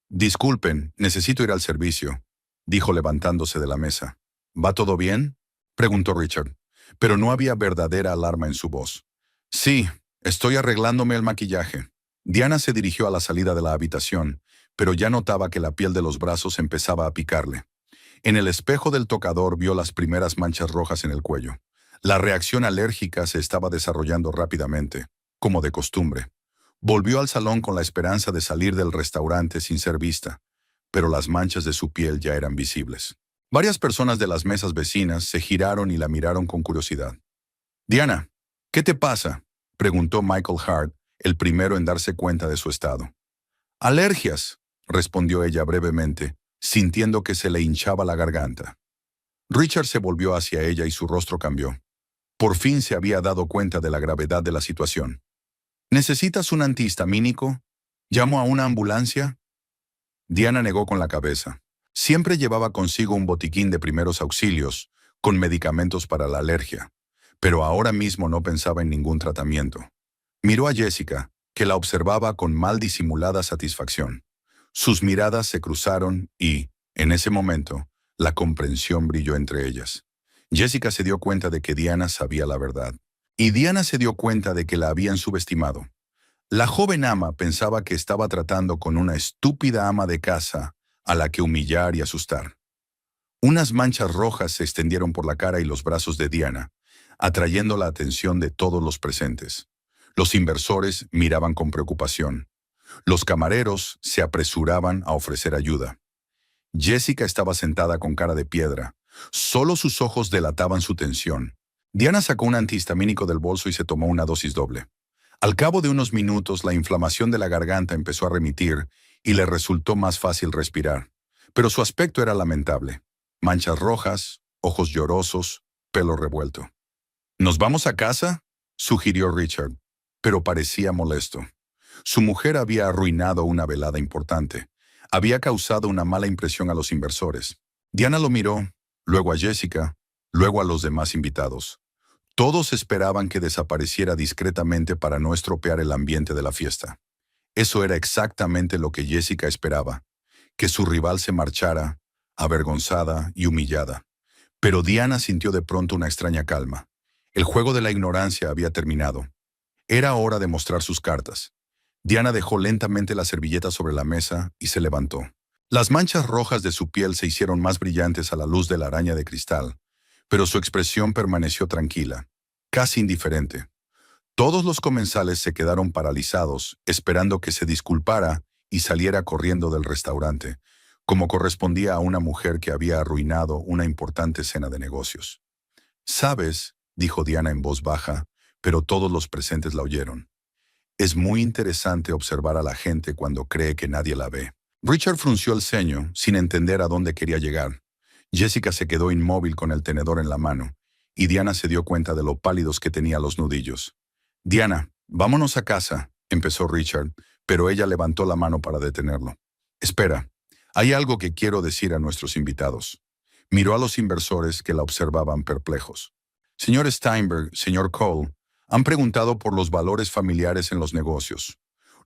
Disculpen, necesito ir al servicio, dijo levantándose de la mesa. ¿Va todo bien?, preguntó Richard. pero no había verdadera alarma en su voz. Sí, estoy arreglándome el maquillaje. Diana se dirigió a la salida de la habitación, pero ya notaba que la piel de los brazos empezaba a picarle. En el espejo del tocador vio las primeras manchas rojas en el cuello. La reacción alérgica se estaba desarrollando rápidamente, como de costumbre. Volvió al salón con la esperanza de salir del restaurante sin ser vista, pero las manchas de su piel ya eran visibles. Varias personas de las mesas vecinas se giraron y la miraron con curiosidad. «Diana, ¿qué te pasa?», preguntó Michael Hart, el primero en darse cuenta de su estado. «Alergias», respondió ella brevemente, sintiendo que se le hinchaba la garganta. Richard se volvió hacia ella y su rostro cambió. Por fin se había dado cuenta de la gravedad de la situación. «¿Necesitas un antihistamínico? ¿Llamo a una ambulancia?». Diana negó con la cabeza. Siempre llevaba consigo un botiquín de primeros auxilios, con medicamentos para la alergia, pero ahora mismo no pensaba en ningún tratamiento. Miró a Jessica, que la observaba con mal disimulada satisfacción. Sus miradas se cruzaron y, en ese momento, la comprensión brilló entre ellas. Jessica se dio cuenta de que Diana sabía la verdad. Y Diana se dio cuenta de que la habían subestimado. La joven ama pensaba que estaba tratando con una estúpida ama de casa a la que humillar y asustar. Unas manchas rojas se extendieron por la cara y los brazos de Diana, atrayendo la atención de todos los presentes. Los inversores miraban con preocupación. Los camareros se apresuraban a ofrecer ayuda. Jessica estaba sentada con cara de piedra. Solo sus ojos delataban su tensión. Diana sacó un antihistamínico del bolso y se tomó una dosis doble. Al cabo de unos minutos, la inflamación de la garganta empezó a remitir y le resultó más fácil respirar. Pero su aspecto era lamentable. Manchas rojas, ojos llorosos, pelo revuelto. «¿Nos vamos a casa?», sugirió Richard, pero parecía molesto. Su mujer había arruinado una velada importante. Había causado una mala impresión a los inversores. Diana lo miró, luego a Jessica, luego a los demás invitados. Todos esperaban que desapareciera discretamente para no estropear el ambiente de la fiesta. Eso era exactamente lo que Jessica esperaba, que su rival se marchara, avergonzada y humillada. Pero Diana sintió de pronto una extraña calma. El juego de la ignorancia había terminado. Era hora de mostrar sus cartas. Diana dejó lentamente la servilleta sobre la mesa y se levantó. Las manchas rojas de su piel se hicieron más brillantes a la luz de la araña de cristal, pero su expresión permaneció tranquila, casi indiferente. Todos los comensales se quedaron paralizados, esperando que se disculpara y saliera corriendo del restaurante, como correspondía a una mujer que había arruinado una importante cena de negocios. «¿Sabes?», dijo Diana en voz baja, pero todos los presentes la oyeron. «Es muy interesante observar a la gente cuando cree que nadie la ve». Richard frunció el ceño, sin entender a dónde quería llegar. Jessica se quedó inmóvil con el tenedor en la mano, y Diana se dio cuenta de lo pálidos que tenía los nudillos. «Diana, vámonos a casa», empezó Richard, pero ella levantó la mano para detenerlo. «Espera, hay algo que quiero decir a nuestros invitados». Miró a los inversores que la observaban perplejos. «Señor Steinberg, señor Cole, han preguntado por los valores familiares en los negocios,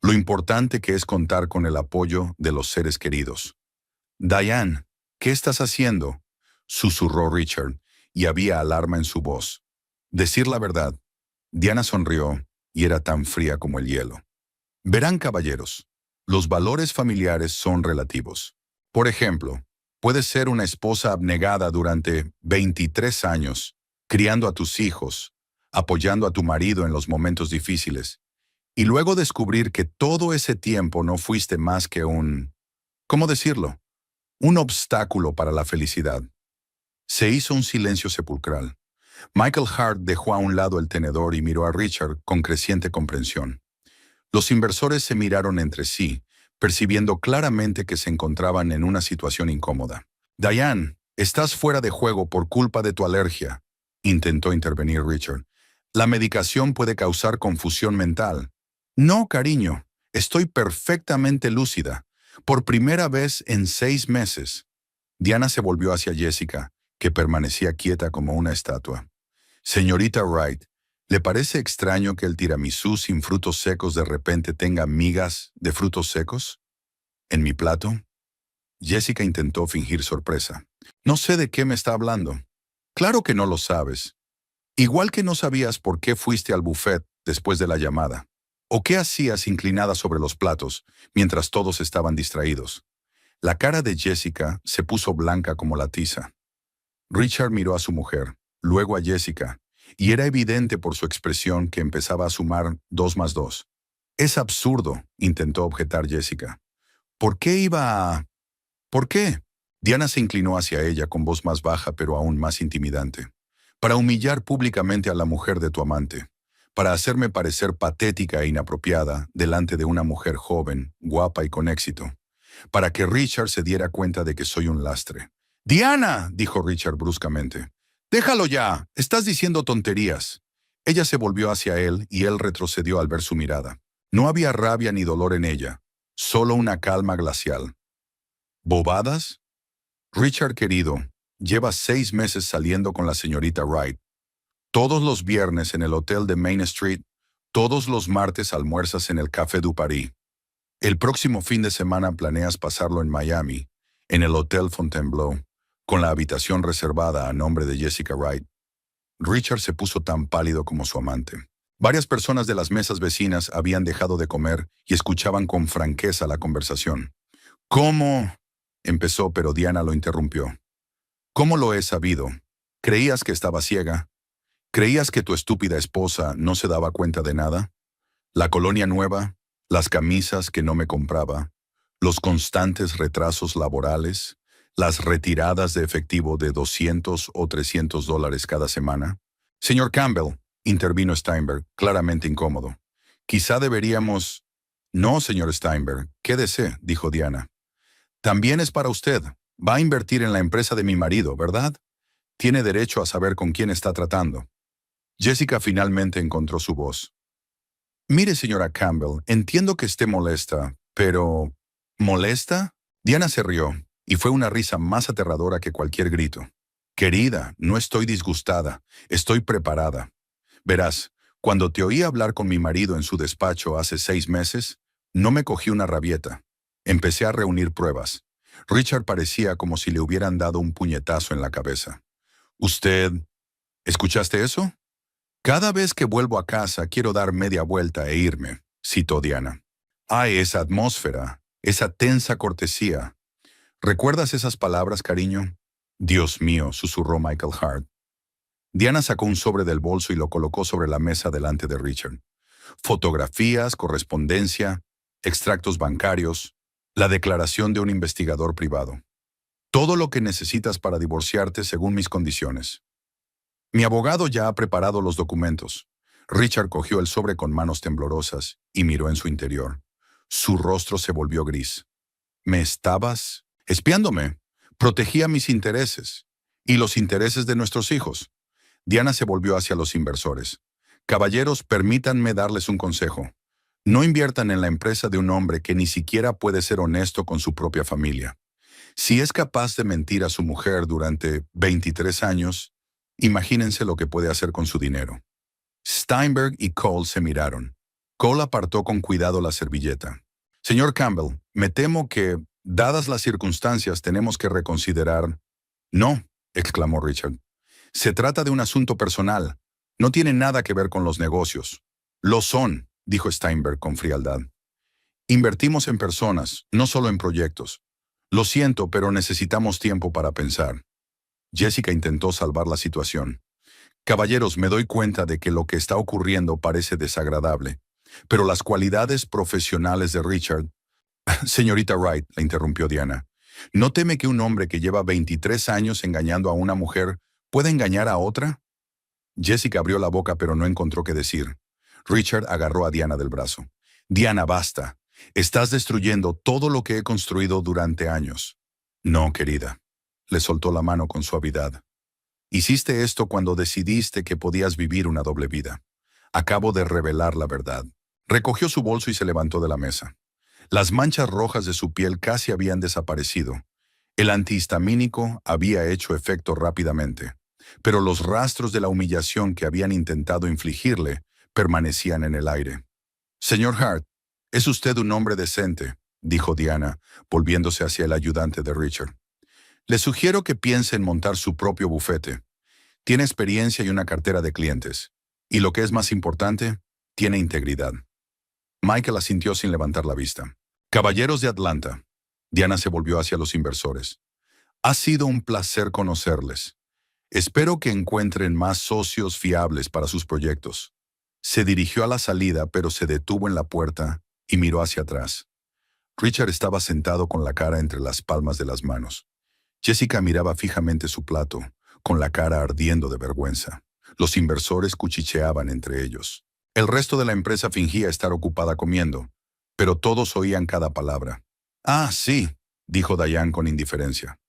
lo importante que es contar con el apoyo de los seres queridos». «Diane, ¿qué estás haciendo?», susurró Richard, y había alarma en su voz. Decir la verdad. Diana sonrió, y era tan fría como el hielo. «Verán, caballeros, los valores familiares son relativos. Por ejemplo, puedes ser una esposa abnegada durante 23 años, criando a tus hijos, apoyando a tu marido en los momentos difíciles, y luego descubrir que todo ese tiempo no fuiste más que ¿cómo decirlo?, un obstáculo para la felicidad». Se hizo un silencio sepulcral. Michael Hart dejó a un lado el tenedor y miró a Richard con creciente comprensión. Los inversores se miraron entre sí, percibiendo claramente que se encontraban en una situación incómoda. «Diane, estás fuera de juego por culpa de tu alergia», intentó intervenir Richard. «La medicación puede causar confusión mental». «No, cariño, estoy perfectamente lúcida. Por primera vez en 6 meses». Diana se volvió hacia Jessica, que permanecía quieta como una estatua. «Señorita Wright, ¿le parece extraño que el tiramisú sin frutos secos de repente tenga migas de frutos secos en mi plato?» Jessica intentó fingir sorpresa. «No sé de qué me está hablando». «Claro que no lo sabes». Igual que no sabías por qué fuiste al buffet después de la llamada, o qué hacías inclinada sobre los platos mientras todos estaban distraídos. La cara de Jessica se puso blanca como la tiza. Richard miró a su mujer, luego a Jessica, y era evidente por su expresión que empezaba a sumar 2 más 2. Es absurdo, intentó objetar Jessica. ¿Por qué iba a...? ¿Por qué? Diana se inclinó hacia ella con voz más baja pero aún más intimidante. Para humillar públicamente a la mujer de tu amante. Para hacerme parecer patética e inapropiada delante de una mujer joven, guapa y con éxito. Para que Richard se diera cuenta de que soy un lastre. «¡Diana!», dijo Richard bruscamente. «¡Déjalo ya! Estás diciendo tonterías». Ella se volvió hacia él y él retrocedió al ver su mirada. No había rabia ni dolor en ella, solo una calma glacial. ¿Bobadas? Richard querido, lleva 6 meses saliendo con la señorita Wright. Todos los viernes en el hotel de Main Street, todos los martes almuerzas en el Café du Paris. El próximo fin de semana planeas pasarlo en Miami, en el Hotel Fontainebleau, con la habitación reservada a nombre de Jessica Wright. Richard se puso tan pálido como su amante. Varias personas de las mesas vecinas habían dejado de comer y escuchaban con franqueza la conversación. «¿Cómo?», empezó, pero Diana lo interrumpió. «¿Cómo lo he sabido? ¿Creías que estaba ciega? ¿Creías que tu estúpida esposa no se daba cuenta de nada? La colonia nueva, las camisas que no me compraba, los constantes retrasos laborales, las retiradas de efectivo de $200 o $300 cada semana». «Señor Campbell», intervino Steinberg, claramente incómodo. «Quizá deberíamos...» «No, señor Steinberg, quédese», dijo Diana. «También es para usted. Va a invertir en la empresa de mi marido, ¿verdad? Tiene derecho a saber con quién está tratando». Jessica finalmente encontró su voz. «Mire, señora Campbell, entiendo que esté molesta, pero... ¿Molesta?». Diana se rió, y fue una risa más aterradora que cualquier grito. «Querida, no estoy disgustada, estoy preparada. Verás, cuando te oí hablar con mi marido en su despacho hace 6 meses, no me cogí una rabieta. Empecé a reunir pruebas. Richard parecía como si le hubieran dado un puñetazo en la cabeza. «¿Usted... ¿Escuchaste eso? Cada vez que vuelvo a casa quiero dar media vuelta e irme», citó Diana. «Ay, esa atmósfera, esa tensa cortesía. ¿Recuerdas esas palabras, cariño?» «Dios mío», susurró Michael Hart. Diana sacó un sobre del bolso y lo colocó sobre la mesa delante de Richard. Fotografías, correspondencia, extractos bancarios, la declaración de un investigador privado. Todo lo que necesitas para divorciarte según mis condiciones. Mi abogado ya ha preparado los documentos». Richard cogió el sobre con manos temblorosas y miró en su interior. Su rostro se volvió gris. «¿Me estabas espiándome? Protegía mis intereses y los intereses de nuestros hijos». Diana se volvió hacia los inversores. «Caballeros, permítanme darles un consejo. No inviertan en la empresa de un hombre que ni siquiera puede ser honesto con su propia familia. Si es capaz de mentir a su mujer durante 23 años, imagínense lo que puede hacer con su dinero». Steinberg y Cole se miraron. Cole apartó con cuidado la servilleta. «Señor Campbell, me temo que, dadas las circunstancias, tenemos que reconsiderar...». «No», exclamó Richard. «Se trata de un asunto personal. No tiene nada que ver con los negocios». «Lo son», dijo Steinberg con frialdad. «Invertimos en personas, no solo en proyectos. Lo siento, pero necesitamos tiempo para pensar». Jessica intentó salvar la situación. «Caballeros, me doy cuenta de que lo que está ocurriendo parece desagradable, pero las cualidades profesionales de Richard...» «Señorita Wright», la interrumpió Diana, «¿no teme que un hombre que lleva 23 años engañando a una mujer pueda engañar a otra?» Jessica abrió la boca pero no encontró qué decir. Richard agarró a Diana del brazo. «Diana, basta. Estás destruyendo todo lo que he construido durante años». «No, querida». Le soltó la mano con suavidad. «Hiciste esto cuando decidiste que podías vivir una doble vida. Acabo de revelar la verdad». Recogió su bolso y se levantó de la mesa. Las manchas rojas de su piel casi habían desaparecido. El antihistamínico había hecho efecto rápidamente, pero los rastros de la humillación que habían intentado infligirle permanecían en el aire. «Señor Hart, es usted un hombre decente», dijo Diana, volviéndose hacia el ayudante de Richard. «Le sugiero que piense en montar su propio bufete. Tiene experiencia y una cartera de clientes. Y lo que es más importante, tiene integridad. Michael asintió sin levantar la vista. Caballeros de Atlanta. Diana se volvió hacia los inversores. Ha sido un placer conocerles. Espero que encuentren más socios fiables para sus proyectos. Se dirigió a la salida, pero se detuvo en la puerta y miró hacia atrás. Richard estaba sentado con la cara entre las palmas de las manos. Jessica miraba fijamente su plato, con la cara ardiendo de vergüenza. Los inversores cuchicheaban entre ellos. El resto de la empresa fingía estar ocupada comiendo, pero todos oían cada palabra. «Ah, sí», dijo Diane con indiferencia.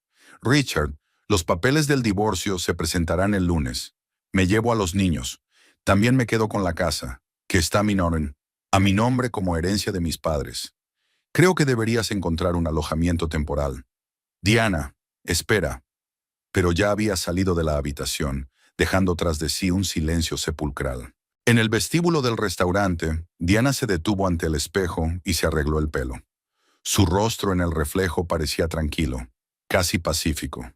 «Richard, los papeles del divorcio se presentarán el lunes. Me llevo a los niños. También me quedo con la casa, que está a mi nombre como herencia de mis padres. Creo que deberías encontrar un alojamiento temporal». «Diana, espera». Pero ya había salido de la habitación, dejando tras de sí un silencio sepulcral. En el vestíbulo del restaurante, Diana se detuvo ante el espejo y se arregló el pelo. Su rostro en el reflejo parecía tranquilo, casi pacífico.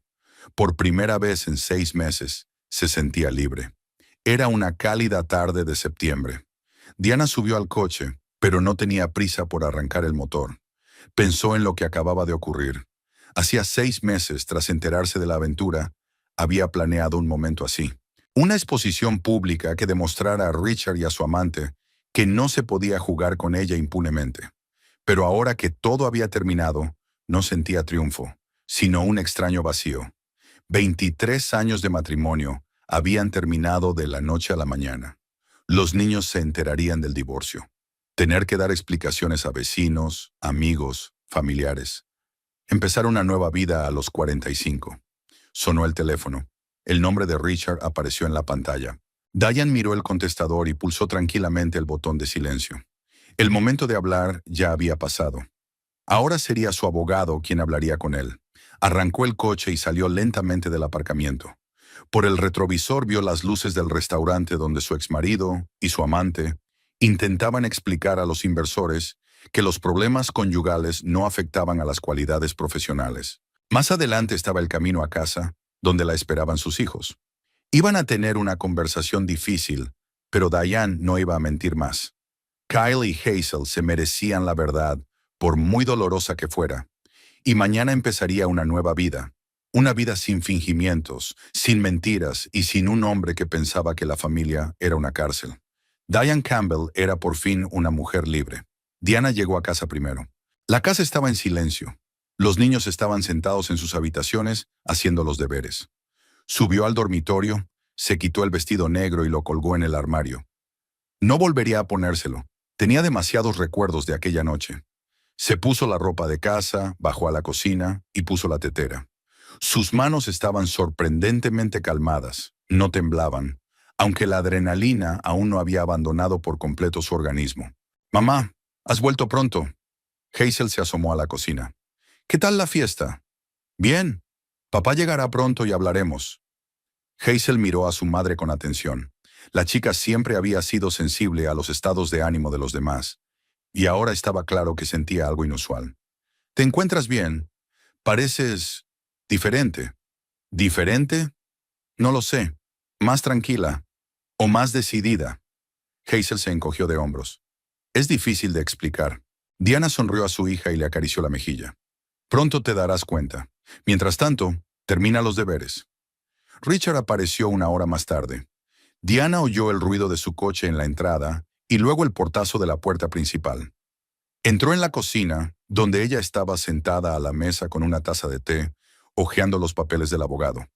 Por primera vez en 6 meses, se sentía libre. Era una cálida tarde de septiembre. Diana subió al coche, pero no tenía prisa por arrancar el motor. Pensó en lo que acababa de ocurrir. Hacía 6 meses, tras enterarse de la aventura, había planeado un momento así. Una exposición pública que demostrara a Richard y a su amante que no se podía jugar con ella impunemente. Pero ahora que todo había terminado, no sentía triunfo, sino un extraño vacío. 23 años de matrimonio habían terminado de la noche a la mañana. Los niños se enterarían del divorcio. Tener que dar explicaciones a vecinos, amigos, familiares. Empezar una nueva vida a los 45. Sonó el teléfono. El nombre de Richard apareció en la pantalla. Diane miró el contestador y pulsó tranquilamente el botón de silencio. El momento de hablar ya había pasado. Ahora sería su abogado quien hablaría con él. Arrancó el coche y salió lentamente del aparcamiento. Por el retrovisor vio las luces del restaurante donde su exmarido y su amante intentaban explicar a los inversores que los problemas conyugales no afectaban a las cualidades profesionales. Más adelante estaba el camino a casa, donde la esperaban sus hijos. Iban a tener una conversación difícil, pero Diane no iba a mentir más. Kyle y Hazel se merecían la verdad, por muy dolorosa que fuera. Y mañana empezaría una nueva vida. Una vida sin fingimientos, sin mentiras y sin un hombre que pensaba que la familia era una cárcel. Diane Campbell era por fin una mujer libre. Diana llegó a casa primero. La casa estaba en silencio. Los niños estaban sentados en sus habitaciones haciendo los deberes. Subió al dormitorio, se quitó el vestido negro y lo colgó en el armario. No volvería a ponérselo. Tenía demasiados recuerdos de aquella noche. Se puso la ropa de casa, bajó a la cocina y puso la tetera. Sus manos estaban sorprendentemente calmadas, no temblaban, aunque la adrenalina aún no había abandonado por completo su organismo. «Mamá, ¿has vuelto pronto?» Hazel se asomó a la cocina. «¿Qué tal la fiesta?» «Bien. Papá llegará pronto y hablaremos». Hazel miró a su madre con atención. La chica siempre había sido sensible a los estados de ánimo de los demás, y ahora estaba claro que sentía algo inusual. «¿Te encuentras bien? Pareces diferente». «¿Diferente? No lo sé. Más tranquila. O más decidida». Hazel se encogió de hombros. «Es difícil de explicar». Diana sonrió a su hija y le acarició la mejilla. «Pronto te darás cuenta. Mientras tanto, termina los deberes». Richard apareció una hora más tarde. Diana oyó el ruido de su coche en la entrada y luego el portazo de la puerta principal. Entró en la cocina, donde ella estaba sentada a la mesa con una taza de té, hojeando los papeles del abogado.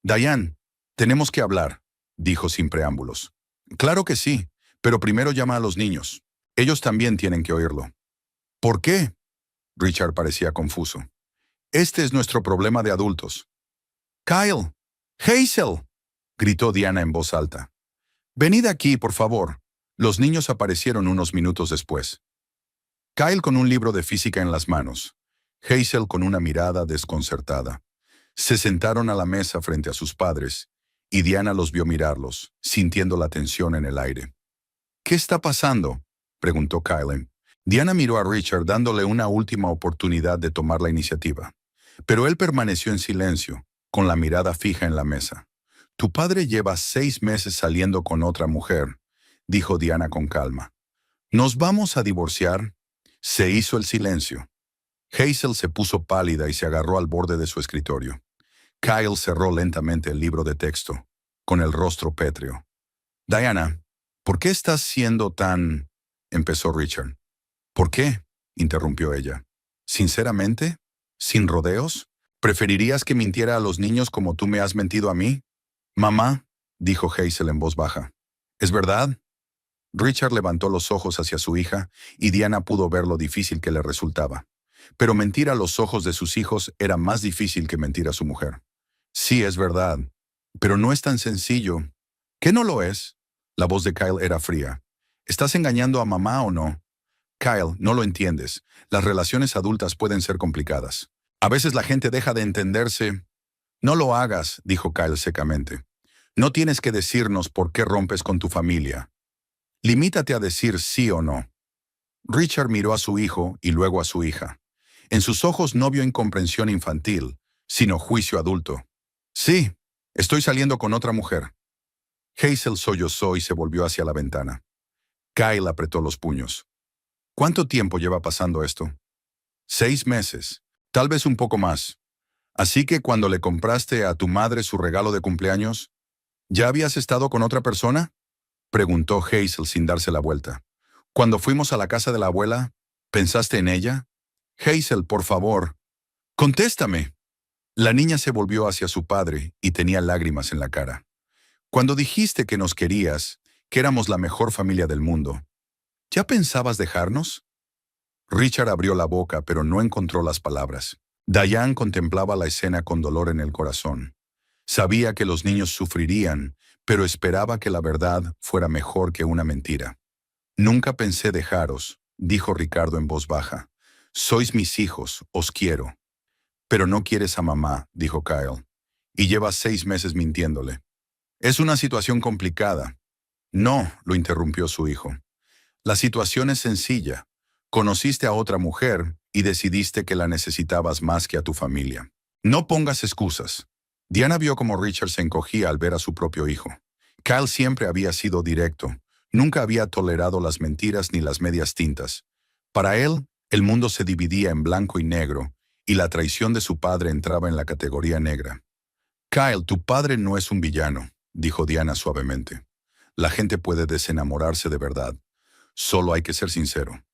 «Diane, tenemos que hablar», dijo sin preámbulos. «Claro que sí, pero primero llama a los niños. Ellos también tienen que oírlo». «¿Por qué?» Richard parecía confuso. «Este es nuestro problema de adultos». «Kyle, Hazel», gritó Diana en voz alta. «Venid aquí, por favor». Los niños aparecieron unos minutos después. Kyle con un libro de física en las manos. Hazel con una mirada desconcertada. Se sentaron a la mesa frente a sus padres, y Diana los vio mirarlos, sintiendo la tensión en el aire. «¿Qué está pasando?», preguntó Kyle. Diana miró a Richard dándole una última oportunidad de tomar la iniciativa. Pero él permaneció en silencio, con la mirada fija en la mesa. Tu padre lleva 6 meses saliendo con otra mujer, dijo Diana con calma. ¿Nos vamos a divorciar? Se hizo el silencio. Hazel se puso pálida y se agarró al borde de su escritorio. Kyle cerró lentamente el libro de texto, con el rostro pétreo. Diana, ¿por qué estás siendo tan...? Empezó Richard. ¿Por qué? Interrumpió ella. ¿Sinceramente? ¿Sin rodeos? ¿Preferirías que mintiera a los niños como tú me has mentido a mí? Mamá, dijo Hazel en voz baja. ¿Es verdad? Richard levantó los ojos hacia su hija y Diana pudo ver lo difícil que le resultaba. Pero mentir a los ojos de sus hijos era más difícil que mentir a su mujer. Sí, es verdad, pero no es tan sencillo. ¿Qué no lo es? La voz de Kyle era fría. ¿Estás engañando a mamá o no? Kyle, no lo entiendes. Las relaciones adultas pueden ser complicadas. A veces la gente deja de entenderse. No lo hagas, dijo Kyle secamente. No tienes que decirnos por qué rompes con tu familia. Limítate a decir sí o no. Richard miró a su hijo y luego a su hija. En sus ojos no vio incomprensión infantil, sino juicio adulto. Sí, estoy saliendo con otra mujer. Hazel sollozó y se volvió hacia la ventana. Kyle apretó los puños. ¿Cuánto tiempo lleva pasando esto? 6 meses, tal vez un poco más. Así que cuando le compraste a tu madre su regalo de cumpleaños, ¿ya habías estado con otra persona? Preguntó Hazel sin darse la vuelta. Cuando fuimos a la casa de la abuela, ¿pensaste en ella? Hazel, por favor, contéstame. La niña se volvió hacia su padre y tenía lágrimas en la cara. Cuando dijiste que nos querías, que éramos la mejor familia del mundo, ¿ya pensabas dejarnos? Richard abrió la boca, pero no encontró las palabras. Diane contemplaba la escena con dolor en el corazón. Sabía que los niños sufrirían, pero esperaba que la verdad fuera mejor que una mentira. Nunca pensé dejaros, dijo Ricardo en voz baja. Sois mis hijos, os quiero. Pero no quieres a mamá, dijo Kyle, y llevas 6 meses mintiéndole. Es una situación complicada. No, lo interrumpió su hijo. La situación es sencilla. Conociste a otra mujer y decidiste que la necesitabas más que a tu familia. No pongas excusas. Diana vio cómo Richard se encogía al ver a su propio hijo. Kyle siempre había sido directo. Nunca había tolerado las mentiras ni las medias tintas. Para él, el mundo se dividía en blanco y negro, y la traición de su padre entraba en la categoría negra. Kyle, tu padre no es un villano, dijo Diana suavemente. La gente puede desenamorarse de verdad. Solo hay que ser sincero.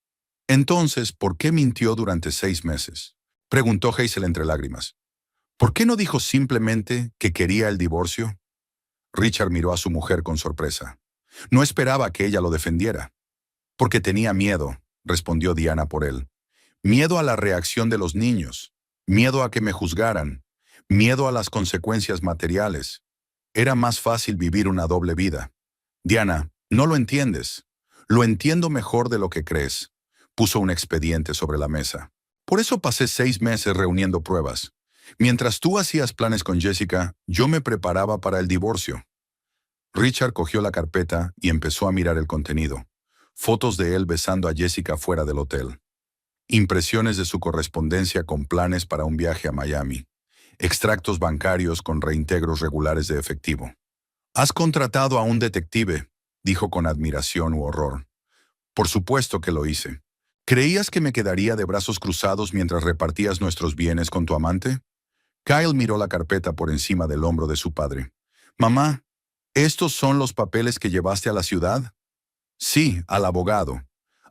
Entonces, ¿por qué mintió durante 6 meses? Preguntó Hazel entre lágrimas. ¿Por qué no dijo simplemente que quería el divorcio? Richard miró a su mujer con sorpresa. No esperaba que ella lo defendiera. Porque tenía miedo, respondió Diana por él. Miedo a la reacción de los niños, miedo a que me juzgaran, miedo a las consecuencias materiales. Era más fácil vivir una doble vida. Diana, no lo entiendes. Lo entiendo mejor de lo que crees. Puso un expediente sobre la mesa. Por eso pasé 6 meses reuniendo pruebas. Mientras tú hacías planes con Jessica, yo me preparaba para el divorcio. Richard cogió la carpeta y empezó a mirar el contenido. Fotos de él besando a Jessica fuera del hotel. Impresiones de su correspondencia con planes para un viaje a Miami. Extractos bancarios con reintegros regulares de efectivo. «Has contratado a un detective», dijo con admiración u horror. «Por supuesto que lo hice. ¿Creías que me quedaría de brazos cruzados mientras repartías nuestros bienes con tu amante?» Kyle miró la carpeta por encima del hombro de su padre. «Mamá, ¿estos son los papeles que llevaste a la ciudad?» «Sí, al abogado.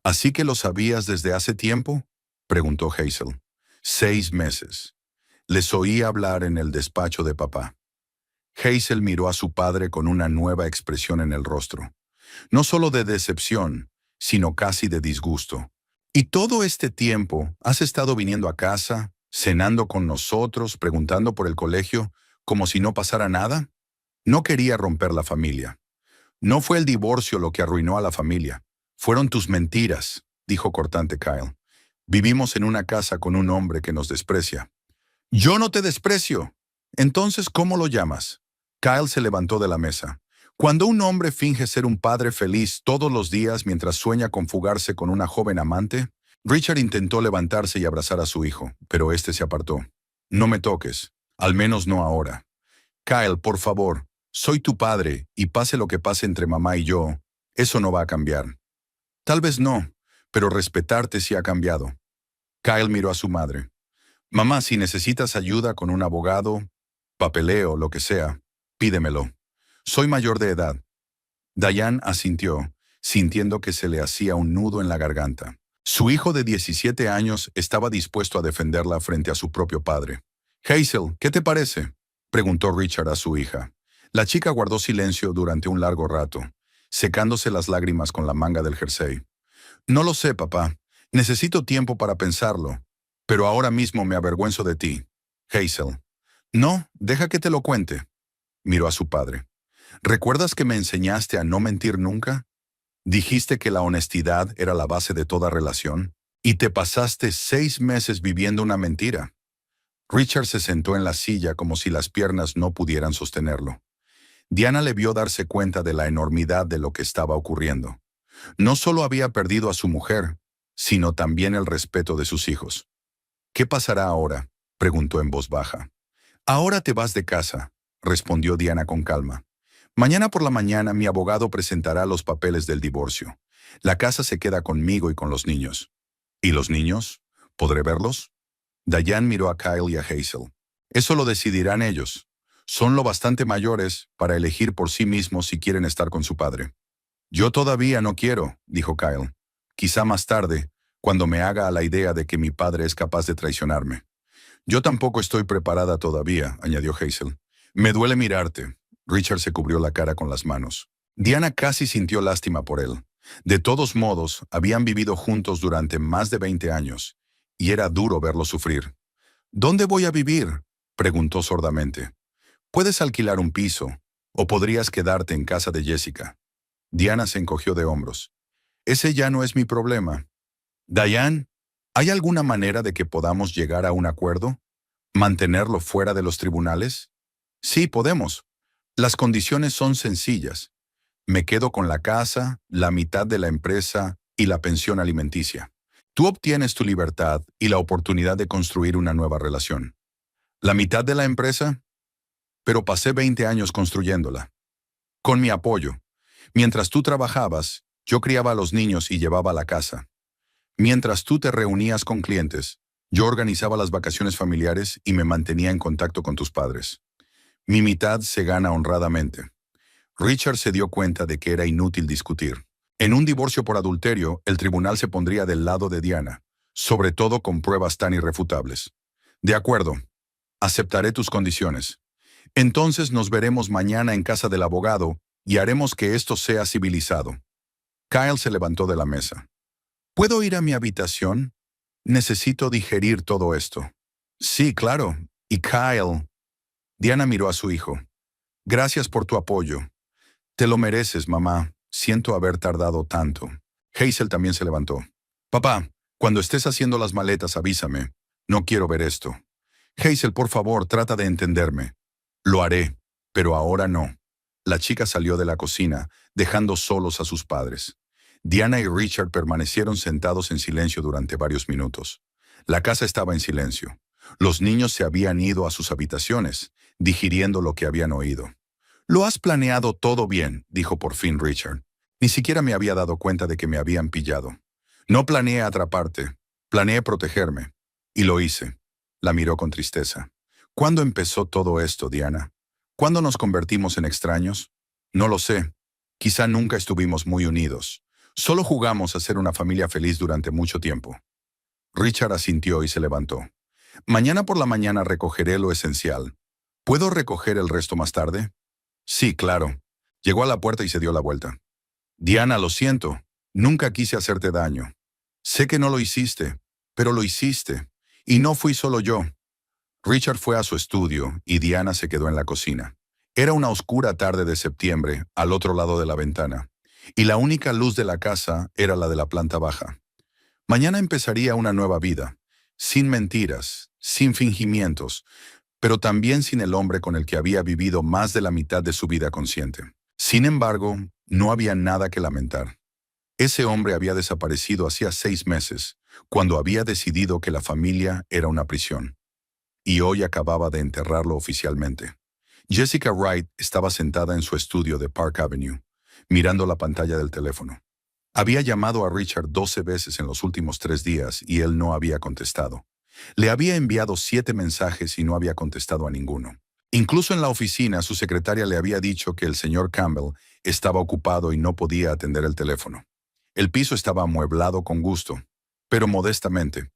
¿Así que lo sabías desde hace tiempo?», preguntó Hazel. 6 meses. Les oí hablar en el despacho de papá. Hazel miró a su padre con una nueva expresión en el rostro. No solo de decepción, sino casi de disgusto. «¿Y todo este tiempo has estado viniendo a casa, cenando con nosotros, preguntando por el colegio, como si no pasara nada?» No quería romper la familia. «No fue el divorcio lo que arruinó a la familia. Fueron tus mentiras», dijo cortante Kyle. «Vivimos en una casa con un hombre que nos desprecia». «Yo no te desprecio. Entonces, ¿cómo lo llamas?» Kyle se levantó de la mesa. «Cuando un hombre finge ser un padre feliz todos los días mientras sueña con fugarse con una joven amante». Richard intentó levantarse y abrazar a su hijo, pero éste se apartó. «No me toques. Al menos no ahora. Kyle, por favor, Soy tu padre, y pase lo que pase entre mamá y yo, eso no va a cambiar. Tal vez no, pero respetarte sí ha cambiado. Kyle miró a su madre. Mamá, si necesitas ayuda con un abogado, papeleo, lo que sea, pídemelo. Soy mayor de edad. Diane asintió, sintiendo que se le hacía un nudo en la garganta. Su hijo de 17 años estaba dispuesto a defenderla frente a su propio padre. Hazel, ¿qué te parece?, preguntó Richard a su hija. La chica guardó silencio durante un largo rato, secándose las lágrimas con la manga del jersey. No lo sé, papá. Necesito tiempo para pensarlo. Pero ahora mismo me avergüenzo de ti, Hazel. No, deja que te lo cuente. Miró a su padre. ¿Recuerdas que me enseñaste a no mentir nunca? Dijiste que la honestidad era la base de toda relación. Y te pasaste 6 meses viviendo una mentira. Richard se sentó en la silla como si las piernas no pudieran sostenerlo. Diana le vio darse cuenta de la enormidad de lo que estaba ocurriendo. No solo había perdido a su mujer, sino también el respeto de sus hijos. ¿Qué pasará ahora?, preguntó en voz baja. Ahora te vas de casa, respondió Diana con calma. Mañana por la mañana mi abogado presentará los papeles del divorcio. La casa se queda conmigo y con los niños. ¿Y los niños? ¿Podré verlos? Diane miró a Kyle y a Hazel. Eso lo decidirán ellos. Son lo bastante mayores para elegir por sí mismos si quieren estar con su padre. Yo todavía no quiero, dijo Kyle. Quizá más tarde, cuando me haga a la idea de que mi padre es capaz de traicionarme. Yo tampoco estoy preparada todavía, añadió Hazel. Me duele mirarte. Richard se cubrió la cara con las manos. Diana casi sintió lástima por él. De todos modos, habían vivido juntos durante más de 20 años, y era duro verlo sufrir. ¿Dónde voy a vivir?, preguntó sordamente. Puedes alquilar un piso, o podrías quedarte en casa de Jessica. Diana se encogió de hombros. Ese ya no es mi problema. Diane, ¿hay alguna manera de que podamos llegar a un acuerdo? ¿Mantenerlo fuera de los tribunales? Sí, podemos. Las condiciones son sencillas. Me quedo con la casa, la mitad de la empresa y la pensión alimenticia. Tú obtienes tu libertad y la oportunidad de construir una nueva relación. ¿La mitad de la empresa? Pero pasé 20 años construyéndola. Con mi apoyo. Mientras tú trabajabas, yo criaba a los niños y llevaba la casa. Mientras tú te reunías con clientes, yo organizaba las vacaciones familiares y me mantenía en contacto con tus padres. Mi mitad se gana honradamente. Richard se dio cuenta de que era inútil discutir. En un divorcio por adulterio, el tribunal se pondría del lado de Diana, sobre todo con pruebas tan irrefutables. De acuerdo, aceptaré tus condiciones. Entonces nos veremos mañana en casa del abogado y haremos que esto sea civilizado. Kyle se levantó de la mesa. ¿Puedo ir a mi habitación? Necesito digerir todo esto. Sí, claro. Y Kyle. Diana miró a su hijo. Gracias por tu apoyo. Te lo mereces, mamá. Siento haber tardado tanto. Hazel también se levantó. Papá, cuando estés haciendo las maletas, avísame. No quiero ver esto. Hazel, por favor, trata de entenderme. Lo haré, pero ahora no. La chica salió de la cocina, dejando solos a sus padres. Diana y Richard permanecieron sentados en silencio durante varios minutos. La casa estaba en silencio. Los niños se habían ido a sus habitaciones, digiriendo lo que habían oído. «Lo has planeado todo bien», dijo por fin Richard. «Ni siquiera me había dado cuenta de que me habían pillado. No planeé atraparte, planeé protegerme. Y lo hice». La miró con tristeza. «¿Cuándo empezó todo esto, Diana? ¿Cuándo nos convertimos en extraños? No lo sé. Quizá nunca estuvimos muy unidos. Solo jugamos a ser una familia feliz durante mucho tiempo». Richard asintió y se levantó. «Mañana por la mañana recogeré lo esencial. ¿Puedo recoger el resto más tarde?» «Sí, claro». Llegó a la puerta y se dio la vuelta. «Diana, lo siento. Nunca quise hacerte daño. Sé que no lo hiciste, pero lo hiciste. Y no fui solo yo». Richard fue a su estudio y Diana se quedó en la cocina. Era una oscura tarde de septiembre, al otro lado de la ventana, y la única luz de la casa era la de la planta baja. Mañana empezaría una nueva vida, sin mentiras, sin fingimientos, pero también sin el hombre con el que había vivido más de la mitad de su vida consciente. Sin embargo, no había nada que lamentar. Ese hombre había desaparecido hacía 6 meses, cuando había decidido que la familia era una prisión. Y hoy acababa de enterrarlo oficialmente. Jessica Wright estaba sentada en su estudio de Park Avenue, mirando la pantalla del teléfono. Había llamado a Richard 12 veces en los últimos 3 días y él no había contestado. Le había enviado 7 mensajes y no había contestado a ninguno. Incluso en la oficina, su secretaria le había dicho que el señor Campbell estaba ocupado y no podía atender el teléfono. El piso estaba amueblado con gusto, pero modestamente.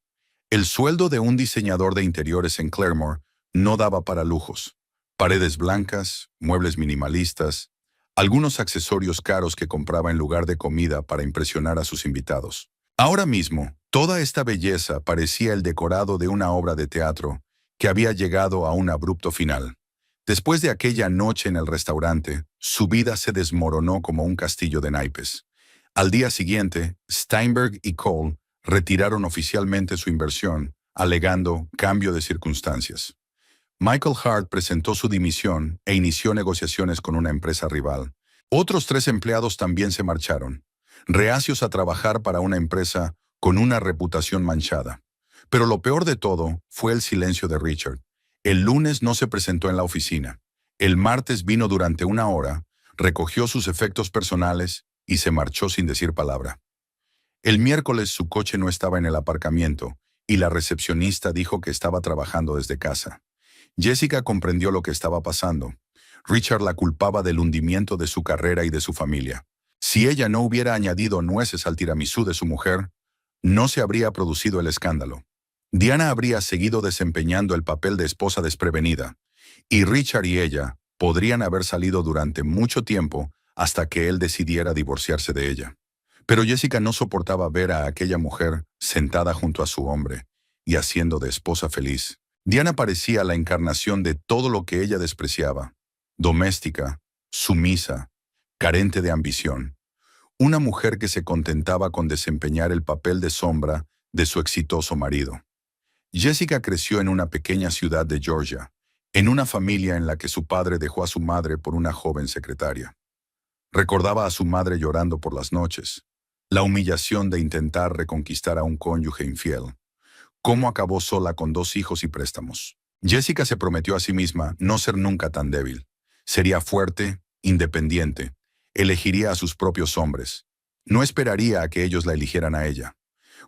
El sueldo de un diseñador de interiores en Claremore no daba para lujos. Paredes blancas, muebles minimalistas, algunos accesorios caros que compraba en lugar de comida para impresionar a sus invitados. Ahora mismo, toda esta belleza parecía el decorado de una obra de teatro que había llegado a un abrupto final. Después de aquella noche en el restaurante, su vida se desmoronó como un castillo de naipes. Al día siguiente, Steinberg y Cole retiraron oficialmente su inversión, alegando cambio de circunstancias. Michael Hart presentó su dimisión e inició negociaciones con una empresa rival. Otros 3 empleados también se marcharon, reacios a trabajar para una empresa con una reputación manchada. Pero lo peor de todo fue el silencio de Richard. El lunes no se presentó en la oficina. El martes vino durante 1 hora, recogió sus efectos personales y se marchó sin decir palabra. El miércoles su coche no estaba en el aparcamiento y la recepcionista dijo que estaba trabajando desde casa. Jessica comprendió lo que estaba pasando. Richard la culpaba del hundimiento de su carrera y de su familia. Si ella no hubiera añadido nueces al tiramisú de su mujer, no se habría producido el escándalo. Diana habría seguido desempeñando el papel de esposa desprevenida, y Richard y ella podrían haber salido durante mucho tiempo hasta que él decidiera divorciarse de ella. Pero Jessica no soportaba ver a aquella mujer sentada junto a su hombre y haciendo de esposa feliz. Diana parecía la encarnación de todo lo que ella despreciaba: doméstica, sumisa, carente de ambición. Una mujer que se contentaba con desempeñar el papel de sombra de su exitoso marido. Jessica creció en una pequeña ciudad de Georgia, en una familia en la que su padre dejó a su madre por una joven secretaria. Recordaba a su madre llorando por las noches, la humillación de intentar reconquistar a un cónyuge infiel. Cómo acabó sola con 2 hijos y préstamos. Jessica se prometió a sí misma no ser nunca tan débil. Sería fuerte, independiente, elegiría a sus propios hombres. No esperaría a que ellos la eligieran a ella.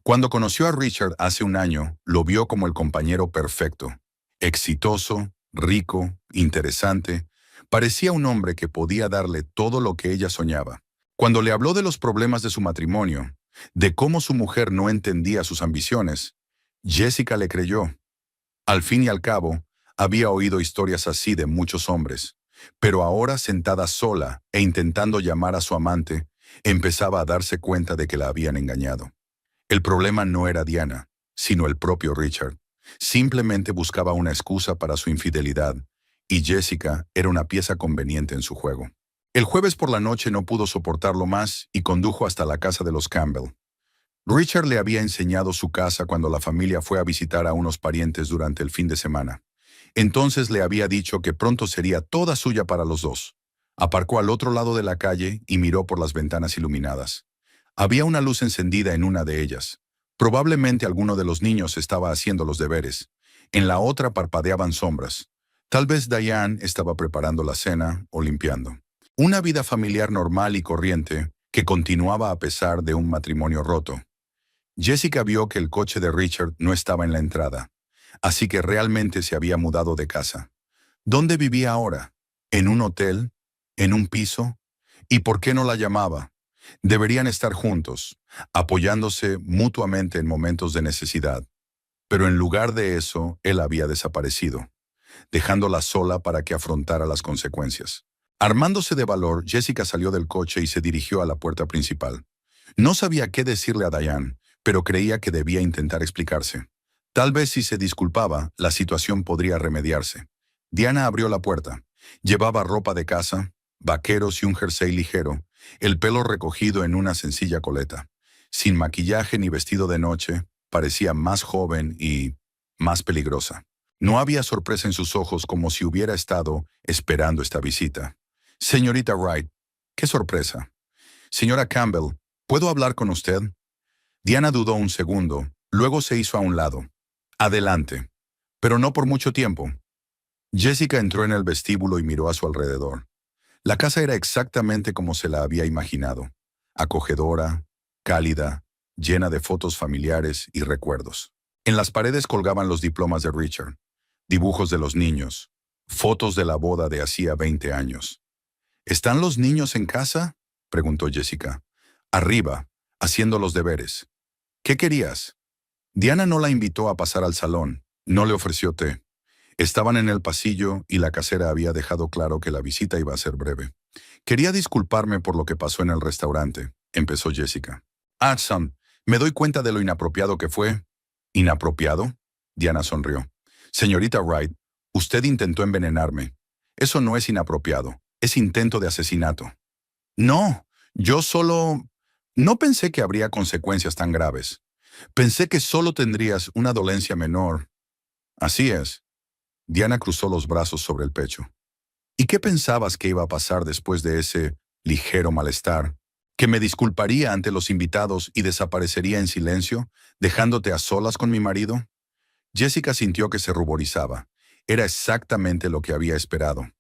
Cuando conoció a Richard hace 1 año, lo vio como el compañero perfecto. Exitoso, rico, interesante. Parecía un hombre que podía darle todo lo que ella soñaba. Cuando le habló de los problemas de su matrimonio, de cómo su mujer no entendía sus ambiciones, Jessica le creyó. Al fin y al cabo, había oído historias así de muchos hombres, pero ahora sentada sola e intentando llamar a su amante, empezaba a darse cuenta de que la habían engañado. El problema no era Diana, sino el propio Richard. Simplemente buscaba una excusa para su infidelidad, y Jessica era una pieza conveniente en su juego. El jueves por la noche no pudo soportarlo más y condujo hasta la casa de los Campbell. Richard le había enseñado su casa cuando la familia fue a visitar a unos parientes durante el fin de semana. Entonces le había dicho que pronto sería toda suya para los dos. Aparcó al otro lado de la calle y miró por las ventanas iluminadas. Había una luz encendida en una de ellas. Probablemente alguno de los niños estaba haciendo los deberes. En la otra parpadeaban sombras. Tal vez Diane estaba preparando la cena o limpiando. Una vida familiar normal y corriente que continuaba a pesar de un matrimonio roto. Jessica vio que el coche de Richard no estaba en la entrada, así que realmente se había mudado de casa. ¿Dónde vivía ahora? ¿En un hotel? ¿En un piso? ¿Y por qué no la llamaba? Deberían estar juntos, apoyándose mutuamente en momentos de necesidad. Pero en lugar de eso, él había desaparecido, dejándola sola para que afrontara las consecuencias. Armándose de valor, Jessica salió del coche y se dirigió a la puerta principal. No sabía qué decirle a Diane, pero creía que debía intentar explicarse. Tal vez si se disculpaba, la situación podría remediarse. Diana abrió la puerta. Llevaba ropa de casa, vaqueros y un jersey ligero, el pelo recogido en una sencilla coleta. Sin maquillaje ni vestido de noche, parecía más joven y más peligrosa. No había sorpresa en sus ojos, como si hubiera estado esperando esta visita. Señorita Wright, qué sorpresa. Señora Campbell, ¿puedo hablar con usted? Diana dudó un segundo, luego se hizo a un lado. Adelante. Pero no por mucho tiempo. Jessica entró en el vestíbulo y miró a su alrededor. La casa era exactamente como se la había imaginado, acogedora, cálida, llena de fotos familiares y recuerdos. En las paredes colgaban los diplomas de Richard, dibujos de los niños, fotos de la boda de hacía 20 años. ¿Están los niños en casa?, preguntó Jessica. Arriba, haciendo los deberes. ¿Qué querías? Diana no la invitó a pasar al salón, no le ofreció té. Estaban en el pasillo y la casera había dejado claro que la visita iba a ser breve. Quería disculparme por lo que pasó en el restaurante, empezó Jessica. Sam, me doy cuenta de lo inapropiado que fue. ¿Inapropiado? Diana sonrió. Señorita Wright, usted intentó envenenarme. Eso no es inapropiado, es intento de asesinato. No, yo solo... No pensé que habría consecuencias tan graves. Pensé que solo tendrías una dolencia menor. Así es. Diana cruzó los brazos sobre el pecho. ¿Y qué pensabas que iba a pasar después de ese ligero malestar? ¿Que me disculparía ante los invitados y desaparecería en silencio, dejándote a solas con mi marido? Jessica sintió que se ruborizaba. Era exactamente lo que había esperado.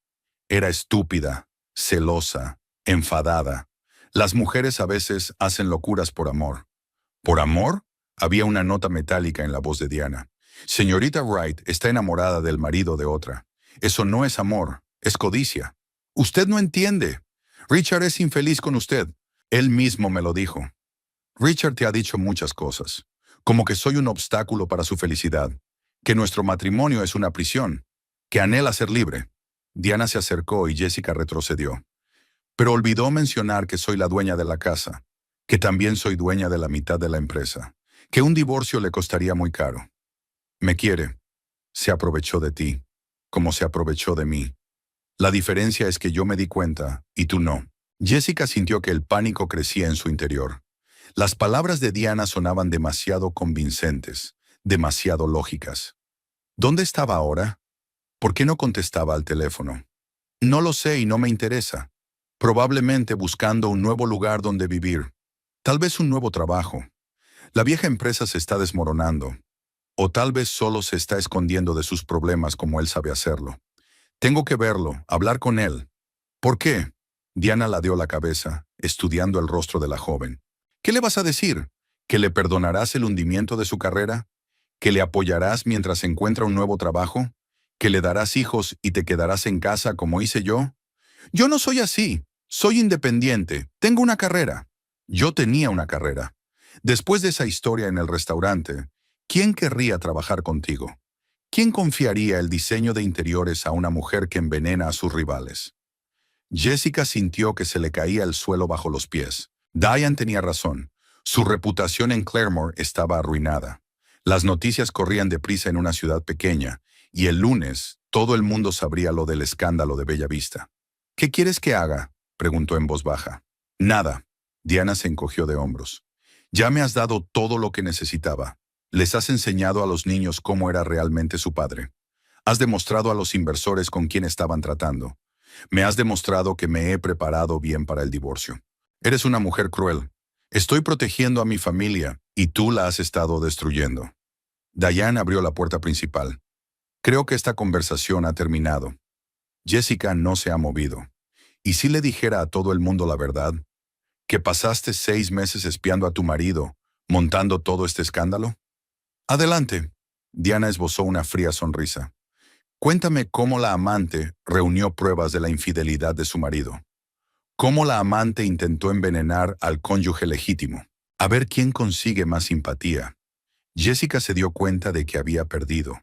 Era estúpida, celosa, enfadada. Las mujeres a veces hacen locuras por amor. ¿Por amor? Había una nota metálica en la voz de Diana. Señorita Wright está enamorada del marido de otra. Eso no es amor, es codicia. Usted no entiende. Richard es infeliz con usted. Él mismo me lo dijo. Richard te ha dicho muchas cosas, como que soy un obstáculo para su felicidad, que nuestro matrimonio es una prisión, que anhela ser libre. Diana se acercó y Jessica retrocedió. Pero olvidó mencionar que soy la dueña de la casa, que también soy dueña de la mitad de la empresa, que un divorcio le costaría muy caro. Me quiere. Se aprovechó de ti, como se aprovechó de mí. La diferencia es que yo me di cuenta y tú no. Jessica sintió que el pánico crecía en su interior. Las palabras de Diana sonaban demasiado convincentes, demasiado lógicas. ¿Dónde estaba ahora? ¿Por qué no contestaba al teléfono? No lo sé y no me interesa. Probablemente buscando un nuevo lugar donde vivir. Tal vez un nuevo trabajo. La vieja empresa se está desmoronando. O tal vez solo se está escondiendo de sus problemas como él sabe hacerlo. Tengo que verlo, hablar con él. ¿Por qué? Diana ladeó la cabeza, estudiando el rostro de la joven. ¿Qué le vas a decir? ¿Que le perdonarás el hundimiento de su carrera? ¿Que le apoyarás mientras encuentra un nuevo trabajo? ¿Que le darás hijos y te quedarás en casa como hice yo? Yo no soy así. Soy independiente. Tengo una carrera. Yo tenía una carrera. Después de esa historia en el restaurante, ¿quién querría trabajar contigo? ¿Quién confiaría el diseño de interiores a una mujer que envenena a sus rivales? Jessica sintió que se le caía el suelo bajo los pies. Diane tenía razón. Su reputación en Claremore estaba arruinada. Las noticias corrían deprisa en una ciudad pequeña, y el lunes todo el mundo sabría lo del escándalo de Bella Vista. ¿Qué quieres que haga?, preguntó en voz baja. Nada. Diana se encogió de hombros. Ya me has dado todo lo que necesitaba. Les has enseñado a los niños cómo era realmente su padre. Has demostrado a los inversores con quién estaban tratando. Me has demostrado que me he preparado bien para el divorcio. Eres una mujer cruel. Estoy protegiendo a mi familia y tú la has estado destruyendo. Diane abrió la puerta principal. Creo que esta conversación ha terminado. Jessica no se ha movido. ¿Y si le dijera a todo el mundo la verdad? ¿Que pasaste 6 meses espiando a tu marido, montando todo este escándalo? Adelante. Diana esbozó una fría sonrisa. Cuéntame cómo la amante reunió pruebas de la infidelidad de su marido. Cómo la amante intentó envenenar al cónyuge legítimo. A ver quién consigue más simpatía. Jessica se dio cuenta de que había perdido.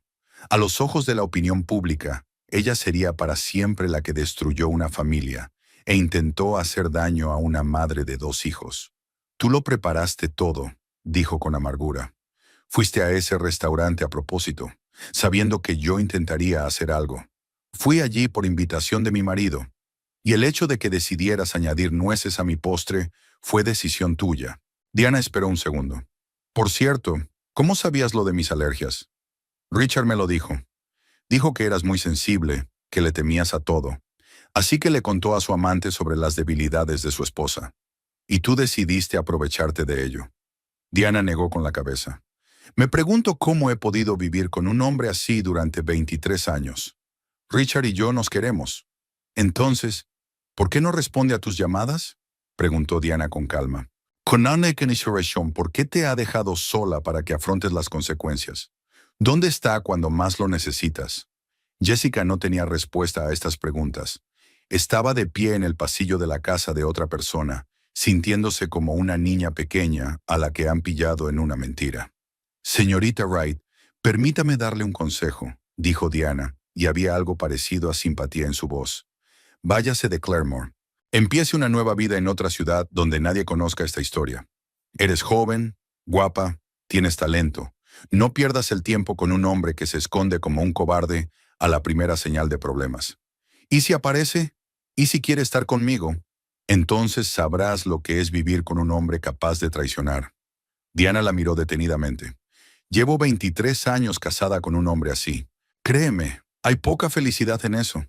A los ojos de la opinión pública, ella sería para siempre la que destruyó una familia e intentó hacer daño a una madre de 2 hijos. Tú lo preparaste todo, dijo con amargura. Fuiste a ese restaurante a propósito, sabiendo que yo intentaría hacer algo. Fui allí por invitación de mi marido, y el hecho de que decidieras añadir nueces a mi postre fue decisión tuya. Diana esperó un segundo. Por cierto, ¿cómo sabías lo de mis alergias? Richard me lo dijo. Dijo que eras muy sensible, que le temías a todo. Así que le contó a su amante sobre las debilidades de su esposa. Y tú decidiste aprovecharte de ello. Diana negó con la cabeza. Me pregunto cómo he podido vivir con un hombre así durante 23 años. Richard y yo nos queremos. Entonces, ¿por qué no responde a tus llamadas? Preguntó Diana con calma. Con Anna Consideration, ¿por qué te ha dejado sola para que afrontes las consecuencias? ¿Dónde está cuando más lo necesitas? Jessica no tenía respuesta a estas preguntas. Estaba de pie en el pasillo de la casa de otra persona, sintiéndose como una niña pequeña a la que han pillado en una mentira. Señorita Wright, permítame darle un consejo, dijo Diana, y había algo parecido a simpatía en su voz. Váyase de Claremore. Empiece una nueva vida en otra ciudad donde nadie conozca esta historia. Eres joven, guapa, tienes talento. No pierdas el tiempo con un hombre que se esconde como un cobarde a la primera señal de problemas. ¿Y si aparece? ¿Y si quiere estar conmigo? Entonces sabrás lo que es vivir con un hombre capaz de traicionar. Diana la miró detenidamente. Llevo 23 años casada con un hombre así. Créeme, hay poca felicidad en eso.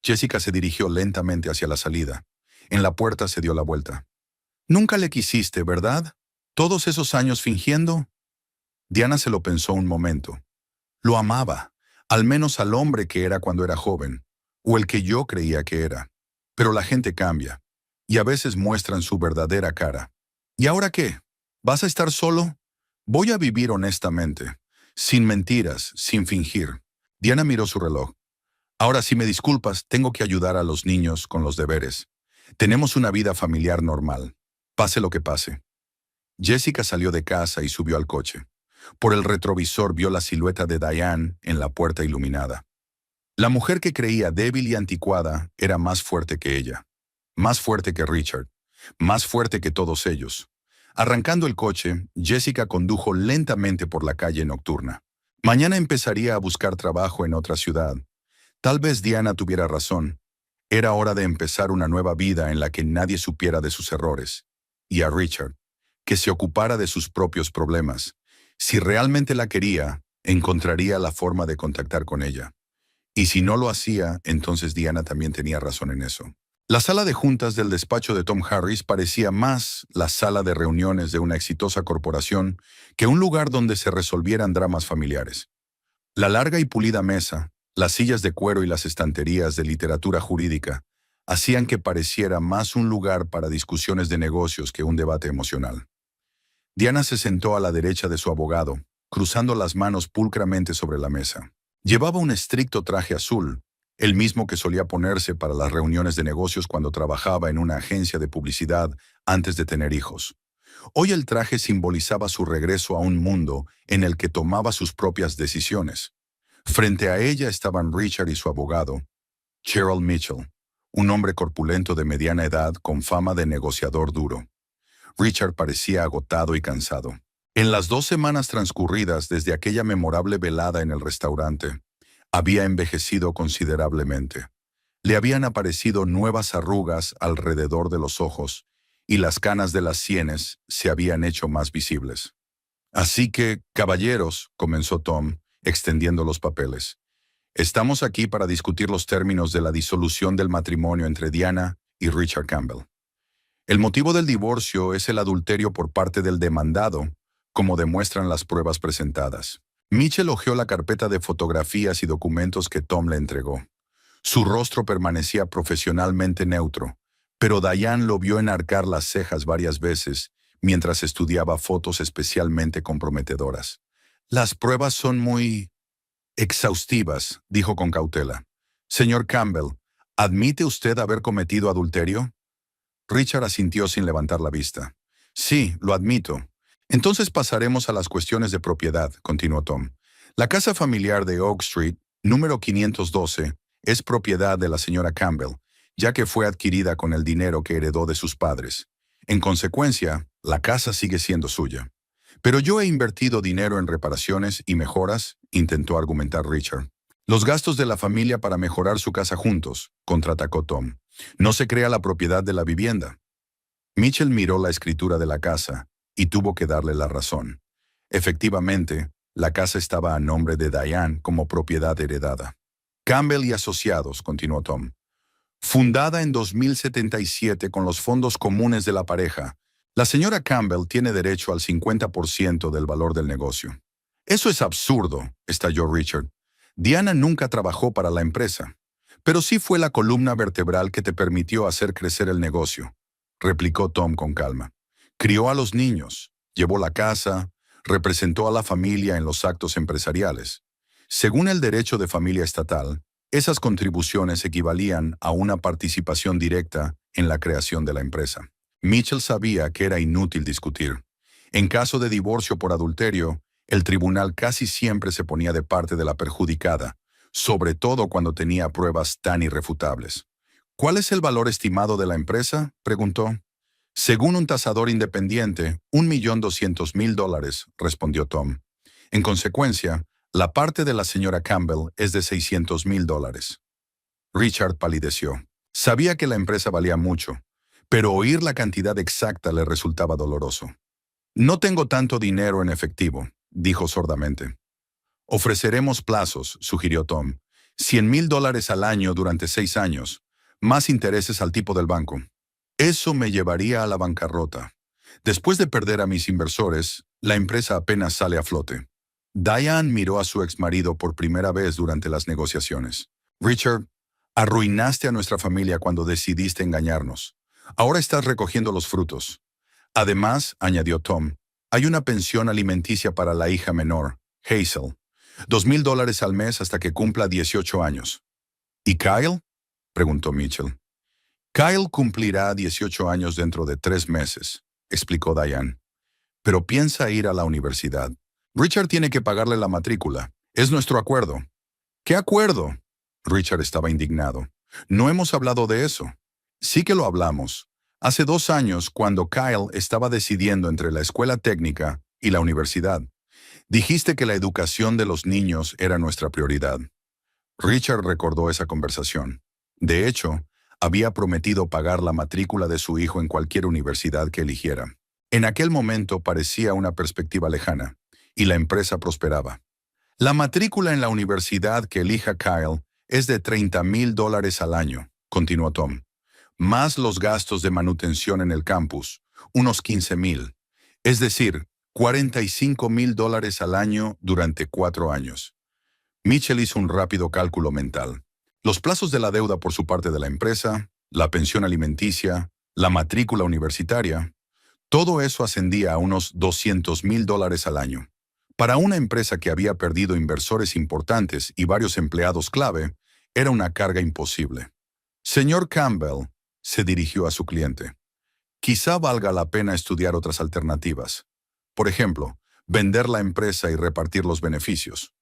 Jessica se dirigió lentamente hacia la salida. En la puerta se dio la vuelta. Nunca le quisiste, ¿verdad? ¿Todos esos años fingiendo? Diana se lo pensó un momento. Lo amaba, al menos al hombre que era cuando era joven, o el que yo creía que era. Pero la gente cambia, y a veces muestran su verdadera cara. ¿Y ahora qué? ¿Vas a estar solo? Voy a vivir honestamente, sin mentiras, sin fingir. Diana miró su reloj. Ahora, si me disculpas, tengo que ayudar a los niños con los deberes. Tenemos una vida familiar normal, pase lo que pase. Jessica salió de casa y subió al coche. Por el retrovisor vio la silueta de Diane en la puerta iluminada. La mujer que creía débil y anticuada era más fuerte que ella, más fuerte que Richard, más fuerte que todos ellos. Arrancando el coche, Jessica condujo lentamente por la calle nocturna. Mañana empezaría a buscar trabajo en otra ciudad. Tal vez Diana tuviera razón. Era hora de empezar una nueva vida en la que nadie supiera de sus errores. Y a Richard, que se ocupara de sus propios problemas. Si realmente la quería, encontraría la forma de contactar con ella. Y si no lo hacía, entonces Diana también tenía razón en eso. La sala de juntas del despacho de Tom Harris parecía más la sala de reuniones de una exitosa corporación que un lugar donde se resolvieran dramas familiares. La larga y pulida mesa, las sillas de cuero y las estanterías de literatura jurídica hacían que pareciera más un lugar para discusiones de negocios que un debate emocional. Diana se sentó a la derecha de su abogado, cruzando las manos pulcramente sobre la mesa. Llevaba un estricto traje azul, el mismo que solía ponerse para las reuniones de negocios cuando trabajaba en una agencia de publicidad antes de tener hijos. Hoy el traje simbolizaba su regreso a un mundo en el que tomaba sus propias decisiones. Frente a ella estaban Richard y su abogado, Cheryl Mitchell, un hombre corpulento de mediana edad con fama de negociador duro. Richard parecía agotado y cansado. En las 2 semanas transcurridas desde aquella memorable velada en el restaurante, había envejecido considerablemente. Le habían aparecido nuevas arrugas alrededor de los ojos y las canas de las sienes se habían hecho más visibles. Así que, caballeros, comenzó Tom, extendiendo los papeles. Estamos aquí para discutir los términos de la disolución del matrimonio entre Diana y Richard Campbell. El motivo del divorcio es el adulterio por parte del demandado, como demuestran las pruebas presentadas. Mitchell hojeó la carpeta de fotografías y documentos que Tom le entregó. Su rostro permanecía profesionalmente neutro, pero Diane lo vio enarcar las cejas varias veces mientras estudiaba fotos especialmente comprometedoras. Las pruebas son muy exhaustivas, dijo con cautela. Señor Campbell, ¿admite usted haber cometido adulterio? Richard asintió sin levantar la vista. Sí, lo admito. Entonces pasaremos a las cuestiones de propiedad, continuó Tom. La casa familiar de Oak Street, número 512, es propiedad de la señora Campbell, ya que fue adquirida con el dinero que heredó de sus padres. En consecuencia, la casa sigue siendo suya. Pero yo he invertido dinero en reparaciones y mejoras, intentó argumentar Richard. Los gastos de la familia para mejorar su casa juntos, contraatacó Tom. No se crea la propiedad de la vivienda. Mitchell miró la escritura de la casa y tuvo que darle la razón. Efectivamente, la casa estaba a nombre de Diane como propiedad heredada. Campbell y Asociados, continuó Tom. Fundada en 2077 con los fondos comunes de la pareja, la señora Campbell tiene derecho al 50% del valor del negocio. Eso es absurdo, estalló Richard. Diana nunca trabajó para la empresa, pero sí fue la columna vertebral que te permitió hacer crecer el negocio, replicó Tom con calma. Crió a los niños, llevó la casa, representó a la familia en los actos empresariales. Según el derecho de familia estatal, esas contribuciones equivalían a una participación directa en la creación de la empresa. Mitchell sabía que era inútil discutir. En caso de divorcio por adulterio, el tribunal casi siempre se ponía de parte de la perjudicada, sobre todo cuando tenía pruebas tan irrefutables. ¿Cuál es el valor estimado de la empresa?, preguntó. Según un tasador independiente, $1.200.000, respondió Tom. En consecuencia, la parte de la señora Campbell es de $600.000. Richard palideció. Sabía que la empresa valía mucho, pero oír la cantidad exacta le resultaba doloroso. No tengo tanto dinero en efectivo, dijo sordamente. Ofreceremos plazos, sugirió Tom. $100.000 al año durante 6 años, más intereses al tipo del banco. Eso me llevaría a la bancarrota. Después de perder a mis inversores, la empresa apenas sale a flote. Diane miró a su exmarido por primera vez durante las negociaciones. Richard, arruinaste a nuestra familia cuando decidiste engañarnos. Ahora estás recogiendo los frutos. Además, añadió Tom, hay una pensión alimenticia para la hija menor, Hazel. $2.000 al mes hasta que cumpla 18 años. ¿Y Kyle?, preguntó Mitchell. Kyle cumplirá 18 años dentro de 3 meses, explicó Diane. Pero piensa ir a la universidad. Richard tiene que pagarle la matrícula. Es nuestro acuerdo. ¿Qué acuerdo? Richard estaba indignado. No hemos hablado de eso. Sí que lo hablamos. Hace 2 años, cuando Kyle estaba decidiendo entre la escuela técnica y la universidad. Dijiste que la educación de los niños era nuestra prioridad. Richard recordó esa conversación. De hecho, había prometido pagar la matrícula de su hijo en cualquier universidad que eligiera. En aquel momento parecía una perspectiva lejana, y la empresa prosperaba. La matrícula en la universidad que elija Kyle es de $30.000 al año, continuó Tom, más los gastos de manutención en el campus, unos $15.000, es decir, $45.000 al año durante 4 años. Mitchell hizo un rápido cálculo mental. Los plazos de la deuda por su parte de la empresa, la pensión alimenticia, la matrícula universitaria, todo eso ascendía a unos $200.000 al año. Para una empresa que había perdido inversores importantes y varios empleados clave, era una carga imposible. Señor Campbell, se dirigió a su cliente. Quizá valga la pena estudiar otras alternativas. Por ejemplo, vender la empresa y repartir los beneficios.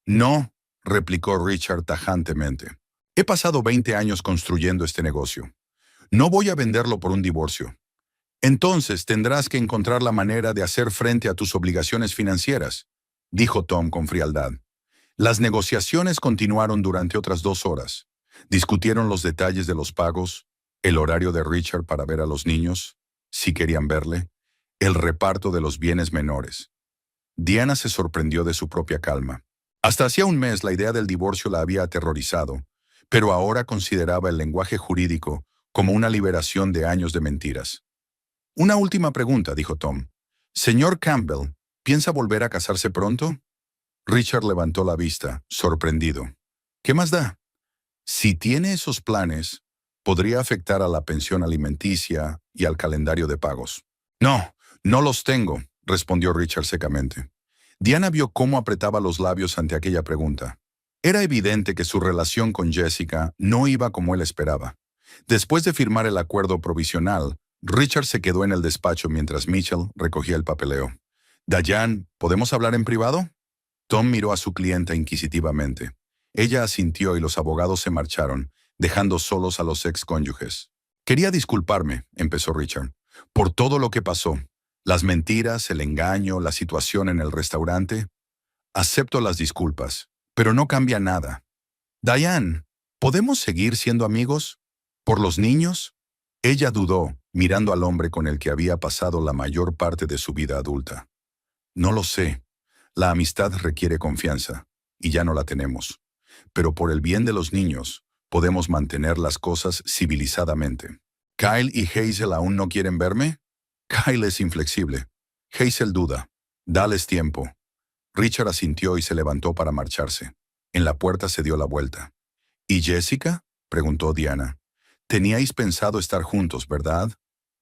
No, replicó Richard tajantemente. He pasado 20 años construyendo este negocio. No voy a venderlo por un divorcio. Entonces tendrás que encontrar la manera de hacer frente a tus obligaciones financieras, dijo Tom con frialdad. Las negociaciones continuaron durante otras 2 horas. Discutieron los detalles de los pagos, el horario de Richard para ver a los niños, si querían verle, el reparto de los bienes menores. Diana se sorprendió de su propia calma. Hasta hacía un mes la idea del divorcio la había aterrorizado, pero ahora consideraba el lenguaje jurídico como una liberación de años de mentiras. Una última pregunta, dijo Tom. Señor Campbell, ¿piensa volver a casarse pronto? Richard levantó la vista, sorprendido. ¿Qué más da? Si tiene esos planes, podría afectar a la pensión alimenticia y al calendario de pagos. No, no los tengo, respondió Richard secamente. Diana vio cómo apretaba los labios ante aquella pregunta. Era evidente que su relación con Jessica no iba como él esperaba. Después de firmar el acuerdo provisional, Richard se quedó en el despacho mientras Mitchell recogía el papeleo. «Diane, ¿podemos hablar en privado?» Tom miró a su clienta inquisitivamente. Ella asintió y los abogados se marcharon, dejando solos a los excónyuges. «Quería disculparme», empezó Richard, «por todo lo que pasó. Las mentiras, el engaño, la situación en el restaurante. Acepto las disculpas, pero no cambia nada. Diane, ¿podemos seguir siendo amigos? ¿Por los niños?» Ella dudó, mirando al hombre con el que había pasado la mayor parte de su vida adulta. «No lo sé. La amistad requiere confianza, y ya no la tenemos. Pero por el bien de los niños, podemos mantener las cosas civilizadamente. ¿Kyle y Hazel aún no quieren verme?» Kyle es inflexible. Hazel duda. Dales tiempo. Richard asintió y se levantó para marcharse. En la puerta se dio la vuelta. ¿Y Jessica?, preguntó Diana. Teníais pensado estar juntos, ¿verdad?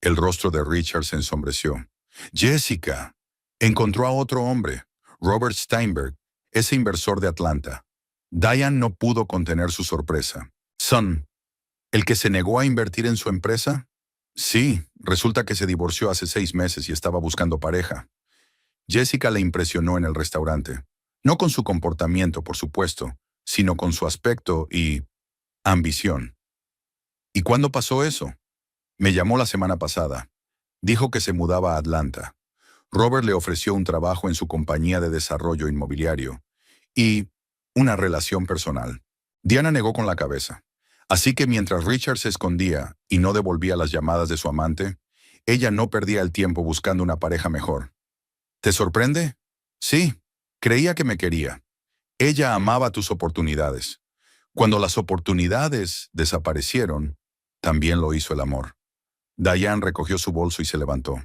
El rostro de Richard se ensombreció. Jessica. Encontró a otro hombre, Robert Steinberg, ese inversor de Atlanta. Diane no pudo contener su sorpresa. Son, ¿el que se negó a invertir en su empresa? Sí, resulta que se divorció hace 6 meses y estaba buscando pareja. Jessica le impresionó en el restaurante. No con su comportamiento, por supuesto, sino con su aspecto y ambición. ¿Y cuándo pasó eso? Me llamó la semana pasada. Dijo que se mudaba a Atlanta. Robert le ofreció un trabajo en su compañía de desarrollo inmobiliario y una relación personal. Diana negó con la cabeza. Así que mientras Richard se escondía y no devolvía las llamadas de su amante, ella no perdía el tiempo buscando una pareja mejor. ¿Te sorprende? Sí, creía que me quería. Ella amaba tus oportunidades. Cuando las oportunidades desaparecieron, también lo hizo el amor. Diane recogió su bolso y se levantó.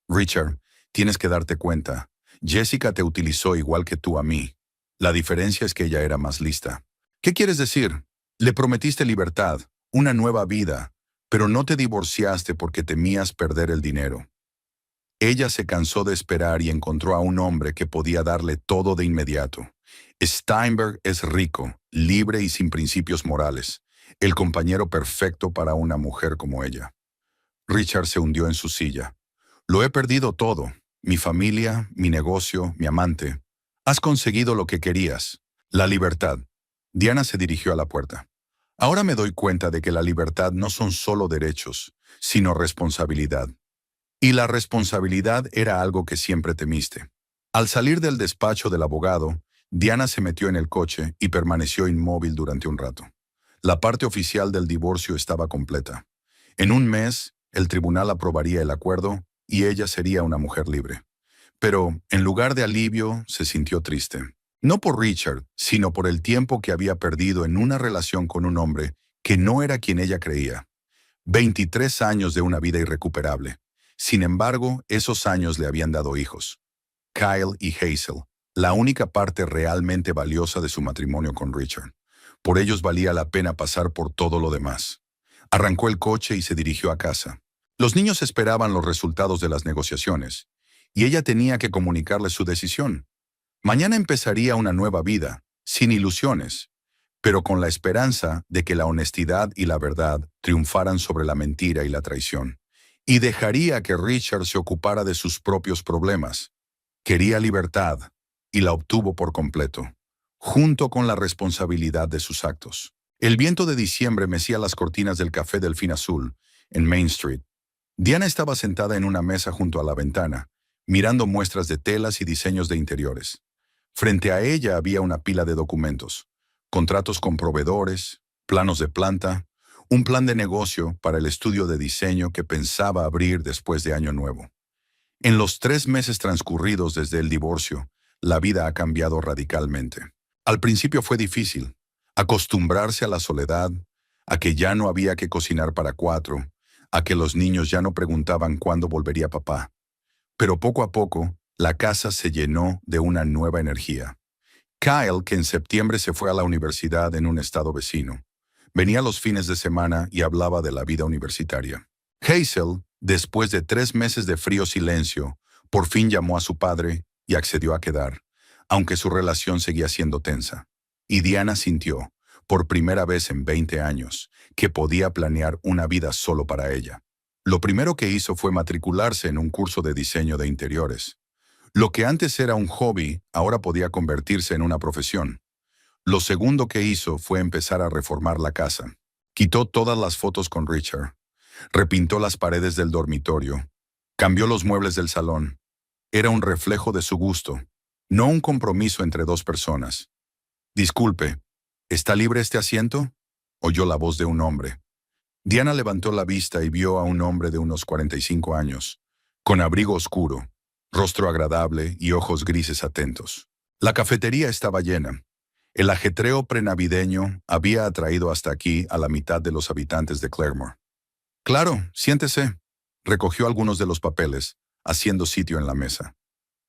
Richard, tienes que darte cuenta. Jessica te utilizó igual que tú a mí. La diferencia es que ella era más lista. ¿Qué quieres decir? Le prometiste libertad, una nueva vida, pero no te divorciaste porque temías perder el dinero. Ella se cansó de esperar y encontró a un hombre que podía darle todo de inmediato. Steinberg es rico, libre y sin principios morales, el compañero perfecto para una mujer como ella. Richard se hundió en su silla. Lo he perdido todo, mi familia, mi negocio, mi amante. Has conseguido lo que querías, la libertad. Diana se dirigió a la puerta. Ahora me doy cuenta de que la libertad no son solo derechos, sino responsabilidad. Y la responsabilidad era algo que siempre temiste. Al salir del despacho del abogado, Diana se metió en el coche y permaneció inmóvil durante un rato. La parte oficial del divorcio estaba completa. En un mes, el tribunal aprobaría el acuerdo y ella sería una mujer libre. Pero, en lugar de alivio, se sintió triste. No por Richard, sino por el tiempo que había perdido en una relación con un hombre que no era quien ella creía. 23 años de una vida irrecuperable. Sin embargo, esos años le habían dado hijos. Kyle y Hazel, la única parte realmente valiosa de su matrimonio con Richard. Por ellos valía la pena pasar por todo lo demás. Arrancó el coche y se dirigió a casa. Los niños esperaban los resultados de las negociaciones, y ella tenía que comunicarles su decisión. Mañana empezaría una nueva vida, sin ilusiones, pero con la esperanza de que la honestidad y la verdad triunfaran sobre la mentira y la traición. Y dejaría que Richard se ocupara de sus propios problemas. Quería libertad, y la obtuvo por completo, junto con la responsabilidad de sus actos. El viento de diciembre mecía las cortinas del Café Delfín Azul, en Main Street. Diana estaba sentada en una mesa junto a la ventana, mirando muestras de telas y diseños de interiores. Frente a ella había una pila de documentos, contratos con proveedores, planos de planta, un plan de negocio para el estudio de diseño que pensaba abrir después de Año Nuevo. En los 3 meses transcurridos desde el divorcio, la vida ha cambiado radicalmente. Al principio fue difícil, acostumbrarse a la soledad, a que ya no había que cocinar para 4, a que los niños ya no preguntaban cuándo volvería papá. Pero poco a poco, la casa se llenó de una nueva energía. Kyle, que en septiembre se fue a la universidad en un estado vecino, venía los fines de semana y hablaba de la vida universitaria. Hazel, después de 3 meses de frío silencio, por fin llamó a su padre y accedió a quedar, aunque su relación seguía siendo tensa. Y Diana sintió, por primera vez en 20 años, que podía planear una vida solo para ella. Lo primero que hizo fue matricularse en un curso de diseño de interiores. Lo que antes era un hobby, ahora podía convertirse en una profesión. Lo segundo que hizo fue empezar a reformar la casa. Quitó todas las fotos con Richard. Repintó las paredes del dormitorio. Cambió los muebles del salón. Era un reflejo de su gusto, no un compromiso entre 2 personas. Disculpe, ¿está libre este asiento?, oyó la voz de un hombre. Diana levantó la vista y vio a un hombre de unos 45 años, con abrigo oscuro, rostro agradable y ojos grises atentos. La cafetería estaba llena. El ajetreo prenavideño había atraído hasta aquí a la mitad de los habitantes de Claremore. Claro, siéntese. Recogió algunos de los papeles, haciendo sitio en la mesa.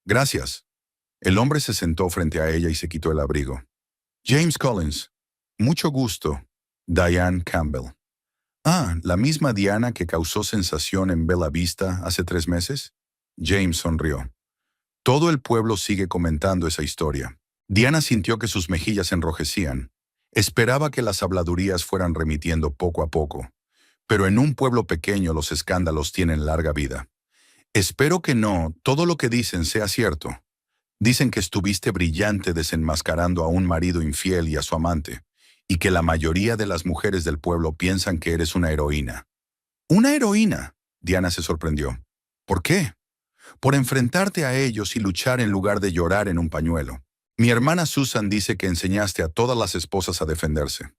Gracias. El hombre se sentó frente a ella y se quitó el abrigo. James Collins. Mucho gusto. Diane Campbell. Ah, ¿la misma Diana que causó sensación en Bella Vista hace 3 meses? James sonrió. Todo el pueblo sigue comentando esa historia. Diana sintió que sus mejillas enrojecían. Esperaba que las habladurías fueran remitiendo poco a poco. Pero en un pueblo pequeño los escándalos tienen larga vida. Espero que no, todo lo que dicen sea cierto. Dicen que estuviste brillante desenmascarando a un marido infiel y a su amante, y que la mayoría de las mujeres del pueblo piensan que eres una heroína. ¿Una heroína? Diana se sorprendió. ¿Por qué? Por enfrentarte a ellos y luchar en lugar de llorar en un pañuelo. Mi hermana Susan dice que enseñaste a todas las esposas a defenderse.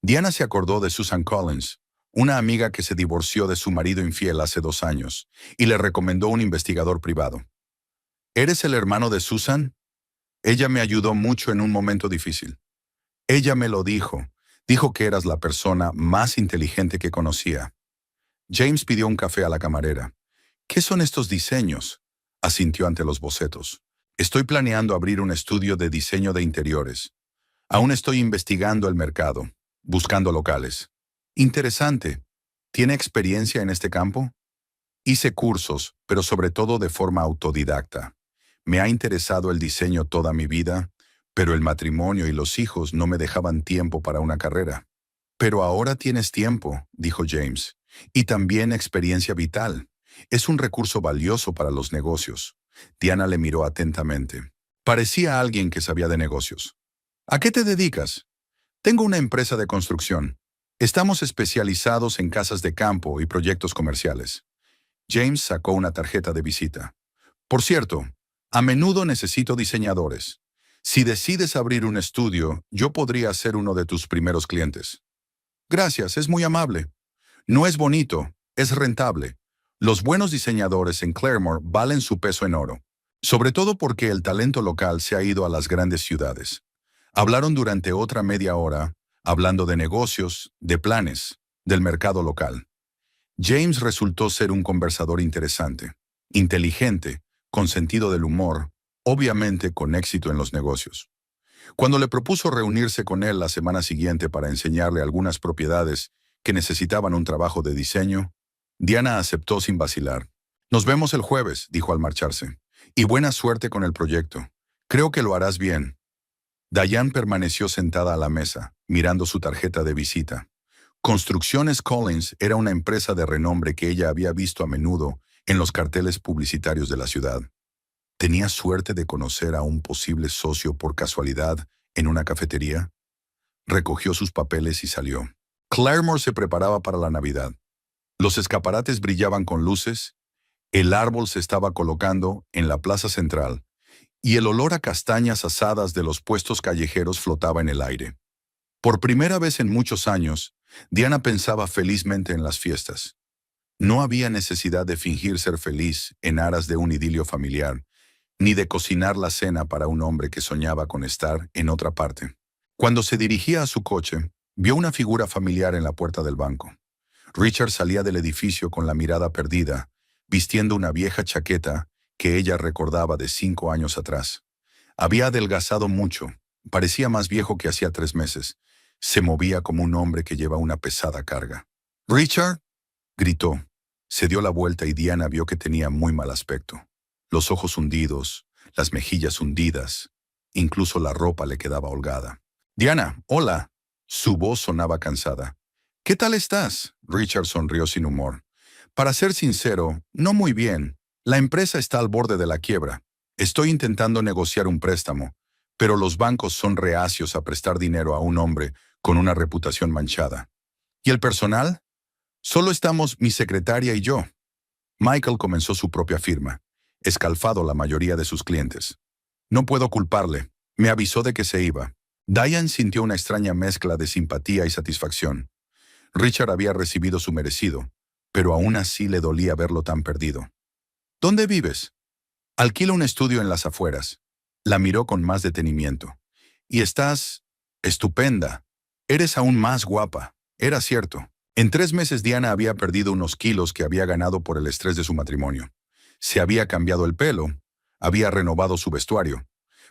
Diana se acordó de Susan Collins, una amiga que se divorció de su marido infiel hace 2 años, y le recomendó un investigador privado. ¿Eres el hermano de Susan? Ella me ayudó mucho en un momento difícil. Ella me lo dijo. Dijo que eras la persona más inteligente que conocía. James pidió un café a la camarera. ¿Qué son estos diseños? Asintió ante los bocetos. Estoy planeando abrir un estudio de diseño de interiores. Aún estoy investigando el mercado, buscando locales. Interesante. ¿Tiene experiencia en este campo? Hice cursos, pero sobre todo de forma autodidacta. Me ha interesado el diseño toda mi vida, pero el matrimonio y los hijos no me dejaban tiempo para una carrera. Pero ahora tienes tiempo, dijo James, y también experiencia vital. Es un recurso valioso para los negocios. Diana le miró atentamente. Parecía alguien que sabía de negocios. ¿A qué te dedicas? Tengo una empresa de construcción. Estamos especializados en casas de campo y proyectos comerciales. James sacó una tarjeta de visita. Por cierto, a menudo necesito diseñadores. Si decides abrir un estudio, yo podría ser uno de tus primeros clientes. Gracias, es muy amable. No es bonito, es rentable. Los buenos diseñadores en Claremore valen su peso en oro, sobre todo porque el talento local se ha ido a las grandes ciudades. Hablaron durante otra media hora, hablando de negocios, de planes, del mercado local. James resultó ser un conversador interesante, inteligente, con sentido del humor, obviamente con éxito en los negocios. Cuando le propuso reunirse con él la semana siguiente para enseñarle algunas propiedades que necesitaban un trabajo de diseño, Diana aceptó sin vacilar. Nos vemos el jueves, dijo al marcharse. Y buena suerte con el proyecto. Creo que lo harás bien. Diane permaneció sentada a la mesa, mirando su tarjeta de visita. Construcciones Collins era una empresa de renombre que ella había visto a menudo en los carteles publicitarios de la ciudad. ¿Tenía suerte de conocer a un posible socio por casualidad en una cafetería? Recogió sus papeles y salió. Claremore se preparaba para la Navidad. Los escaparates brillaban con luces, el árbol se estaba colocando en la plaza central y el olor a castañas asadas de los puestos callejeros flotaba en el aire. Por primera vez en muchos años, Diana pensaba felizmente en las fiestas. No había necesidad de fingir ser feliz en aras de un idilio familiar, ni de cocinar la cena para un hombre que soñaba con estar en otra parte. Cuando se dirigía a su coche, vio una figura familiar en la puerta del banco. Richard salía del edificio con la mirada perdida, vistiendo una vieja chaqueta que ella recordaba de 5 años atrás. Había adelgazado mucho, parecía más viejo que hacía 3 meses. Se movía como un hombre que lleva una pesada carga. «¡Richard!», gritó. Se dio la vuelta y Diana vio que tenía muy mal aspecto. Los ojos hundidos, las mejillas hundidas, incluso la ropa le quedaba holgada. «Diana, hola». Su voz sonaba cansada. «¿Qué tal estás?», Richard sonrió sin humor. «Para ser sincero, no muy bien. La empresa está al borde de la quiebra. Estoy intentando negociar un préstamo, pero los bancos son reacios a prestar dinero a un hombre con una reputación manchada. ¿Y el personal? Solo estamos mi secretaria y yo». Michael comenzó su propia firma, escalfado la mayoría de sus clientes. «No puedo culparle. Me avisó de que se iba». Diane sintió una extraña mezcla de simpatía y satisfacción. Richard había recibido su merecido, pero aún así le dolía verlo tan perdido. «¿Dónde vives?» «Alquilo un estudio en las afueras». La miró con más detenimiento. «Y estás estupenda. Eres aún más guapa». Era cierto. En 3 meses Diana había perdido unos kilos que había ganado por el estrés de su matrimonio. Se había cambiado el pelo, había renovado su vestuario.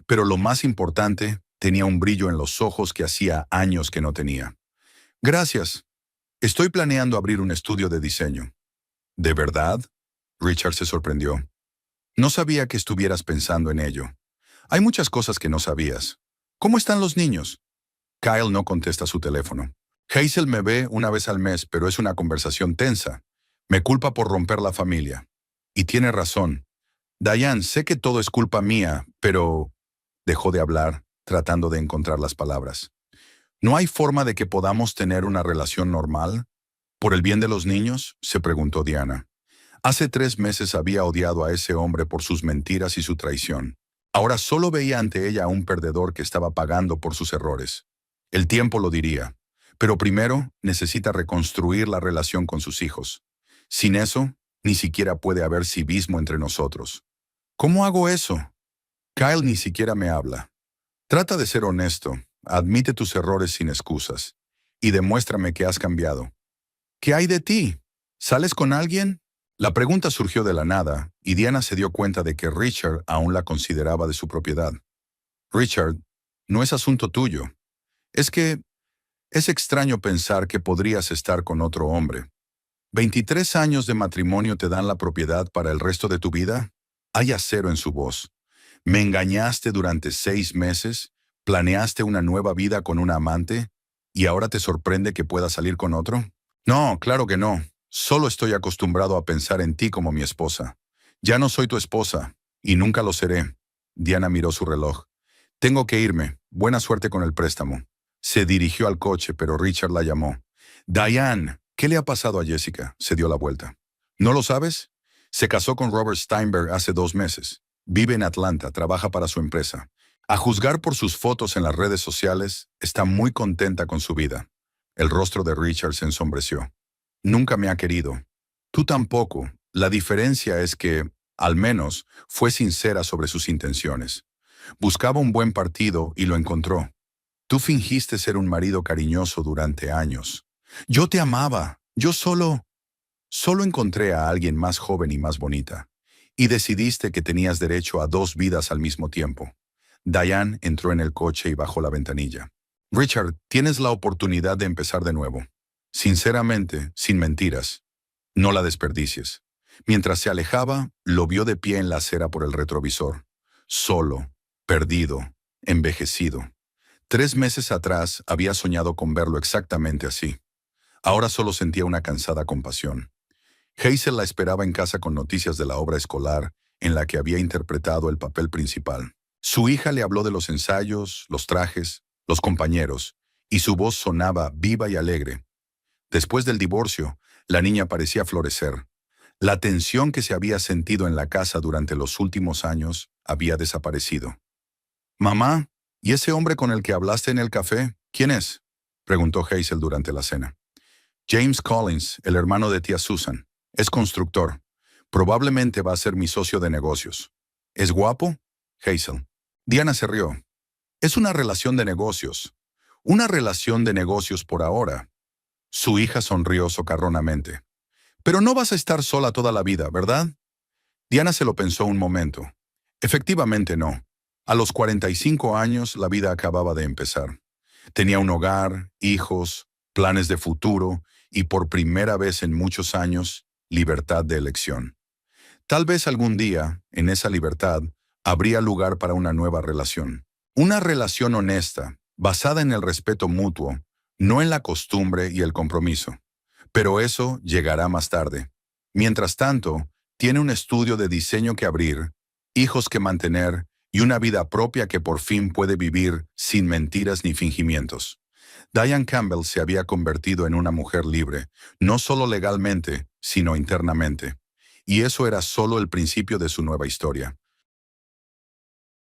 Pero lo más importante, Tenía un brillo en los ojos que hacía años que no tenía. Gracias. Estoy planeando abrir un estudio de diseño. ¿De verdad? Richard se sorprendió. No sabía que estuvieras pensando en ello. Hay muchas cosas que no sabías. ¿Cómo están los niños? Kyle no contesta su teléfono. Hazel me ve una vez al mes, pero es una conversación tensa. Me culpa por romper la familia. Y tiene razón. Diane, sé que todo es culpa mía, pero... Dejó de hablar, tratando de encontrar las palabras. ¿No hay forma de que podamos tener una relación normal? ¿Por el bien de los niños?, se preguntó Diana. Hace 3 meses había odiado a ese hombre por sus mentiras y su traición. Ahora solo veía ante ella a un perdedor que estaba pagando por sus errores. El tiempo lo diría. Pero primero necesita reconstruir la relación con sus hijos. Sin eso, ni siquiera puede haber civismo entre nosotros. ¿Cómo hago eso? Kyle ni siquiera me habla. Trata de ser honesto, admite tus errores sin excusas, y demuéstrame que has cambiado. ¿Qué hay de ti? ¿Sales con alguien? La pregunta surgió de la nada, y Diana se dio cuenta de que Richard aún la consideraba de su propiedad. Richard, no es asunto tuyo. Es que es extraño pensar que podrías estar con otro hombre. ¿23 años de matrimonio te dan la propiedad para el resto de tu vida? Hay acero en su voz. ¿Me engañaste durante 6 meses? ¿Planeaste una nueva vida con una amante? ¿Y ahora te sorprende que pueda salir con otro? No, claro que no. Solo estoy acostumbrado a pensar en ti como mi esposa. Ya no soy tu esposa, y nunca lo seré. Diana miró su reloj. Tengo que irme. Buena suerte con el préstamo. Se dirigió al coche, pero Richard la llamó. Diane, ¿qué le ha pasado a Jessica? Se dio la vuelta. ¿No lo sabes? Se casó con Robert Steinberg hace 2 meses. Vive en Atlanta, trabaja para su empresa. A juzgar por sus fotos en las redes sociales, está muy contenta con su vida. El rostro de Richard se ensombreció. Nunca me ha querido. Tú tampoco. La diferencia es que, al menos, fue sincera sobre sus intenciones. Buscaba un buen partido y lo encontró. Tú fingiste ser un marido cariñoso durante años. Yo te amaba. Solo encontré a alguien más joven y más bonita. Y decidiste que tenías derecho a 2 vidas al mismo tiempo. Diane entró en el coche y bajó la ventanilla. Richard, tienes la oportunidad de empezar de nuevo. Sinceramente, sin mentiras. No la desperdicies. Mientras se alejaba, lo vio de pie en la acera por el retrovisor. Solo, perdido, envejecido. 3 meses atrás había soñado con verlo exactamente así. Ahora solo sentía una cansada compasión. Hazel la esperaba en casa con noticias de la obra escolar en la que había interpretado el papel principal. Su hija le habló de los ensayos, los trajes, los compañeros, y su voz sonaba viva y alegre. Después del divorcio, la niña parecía florecer. La tensión que se había sentido en la casa durante los últimos años había desaparecido. «Mamá, ¿y ese hombre con el que hablaste en el café? ¿Quién es?», preguntó Hazel durante la cena. «James Collins, el hermano de tía Susan. Es constructor. Probablemente va a ser mi socio de negocios». «¿Es guapo?», Hazel. Diana se rió. «Es una relación de negocios. Una relación de negocios por ahora». Su hija sonrió socarronamente. «Pero no vas a estar sola toda la vida, ¿verdad?». Diana se lo pensó un momento. Efectivamente no. A los 45 años la vida acababa de empezar. Tenía un hogar, hijos, planes de futuro y por primera vez en muchos años, libertad de elección. Tal vez algún día, en esa libertad, habría lugar para una nueva relación. Una relación honesta, basada en el respeto mutuo, no en la costumbre y el compromiso. Pero eso llegará más tarde. Mientras tanto, tiene un estudio de diseño que abrir, hijos que mantener y una vida propia que por fin puede vivir sin mentiras ni fingimientos. Diane Campbell se había convertido en una mujer libre, no solo legalmente, sino internamente. Y eso era solo el principio de su nueva historia.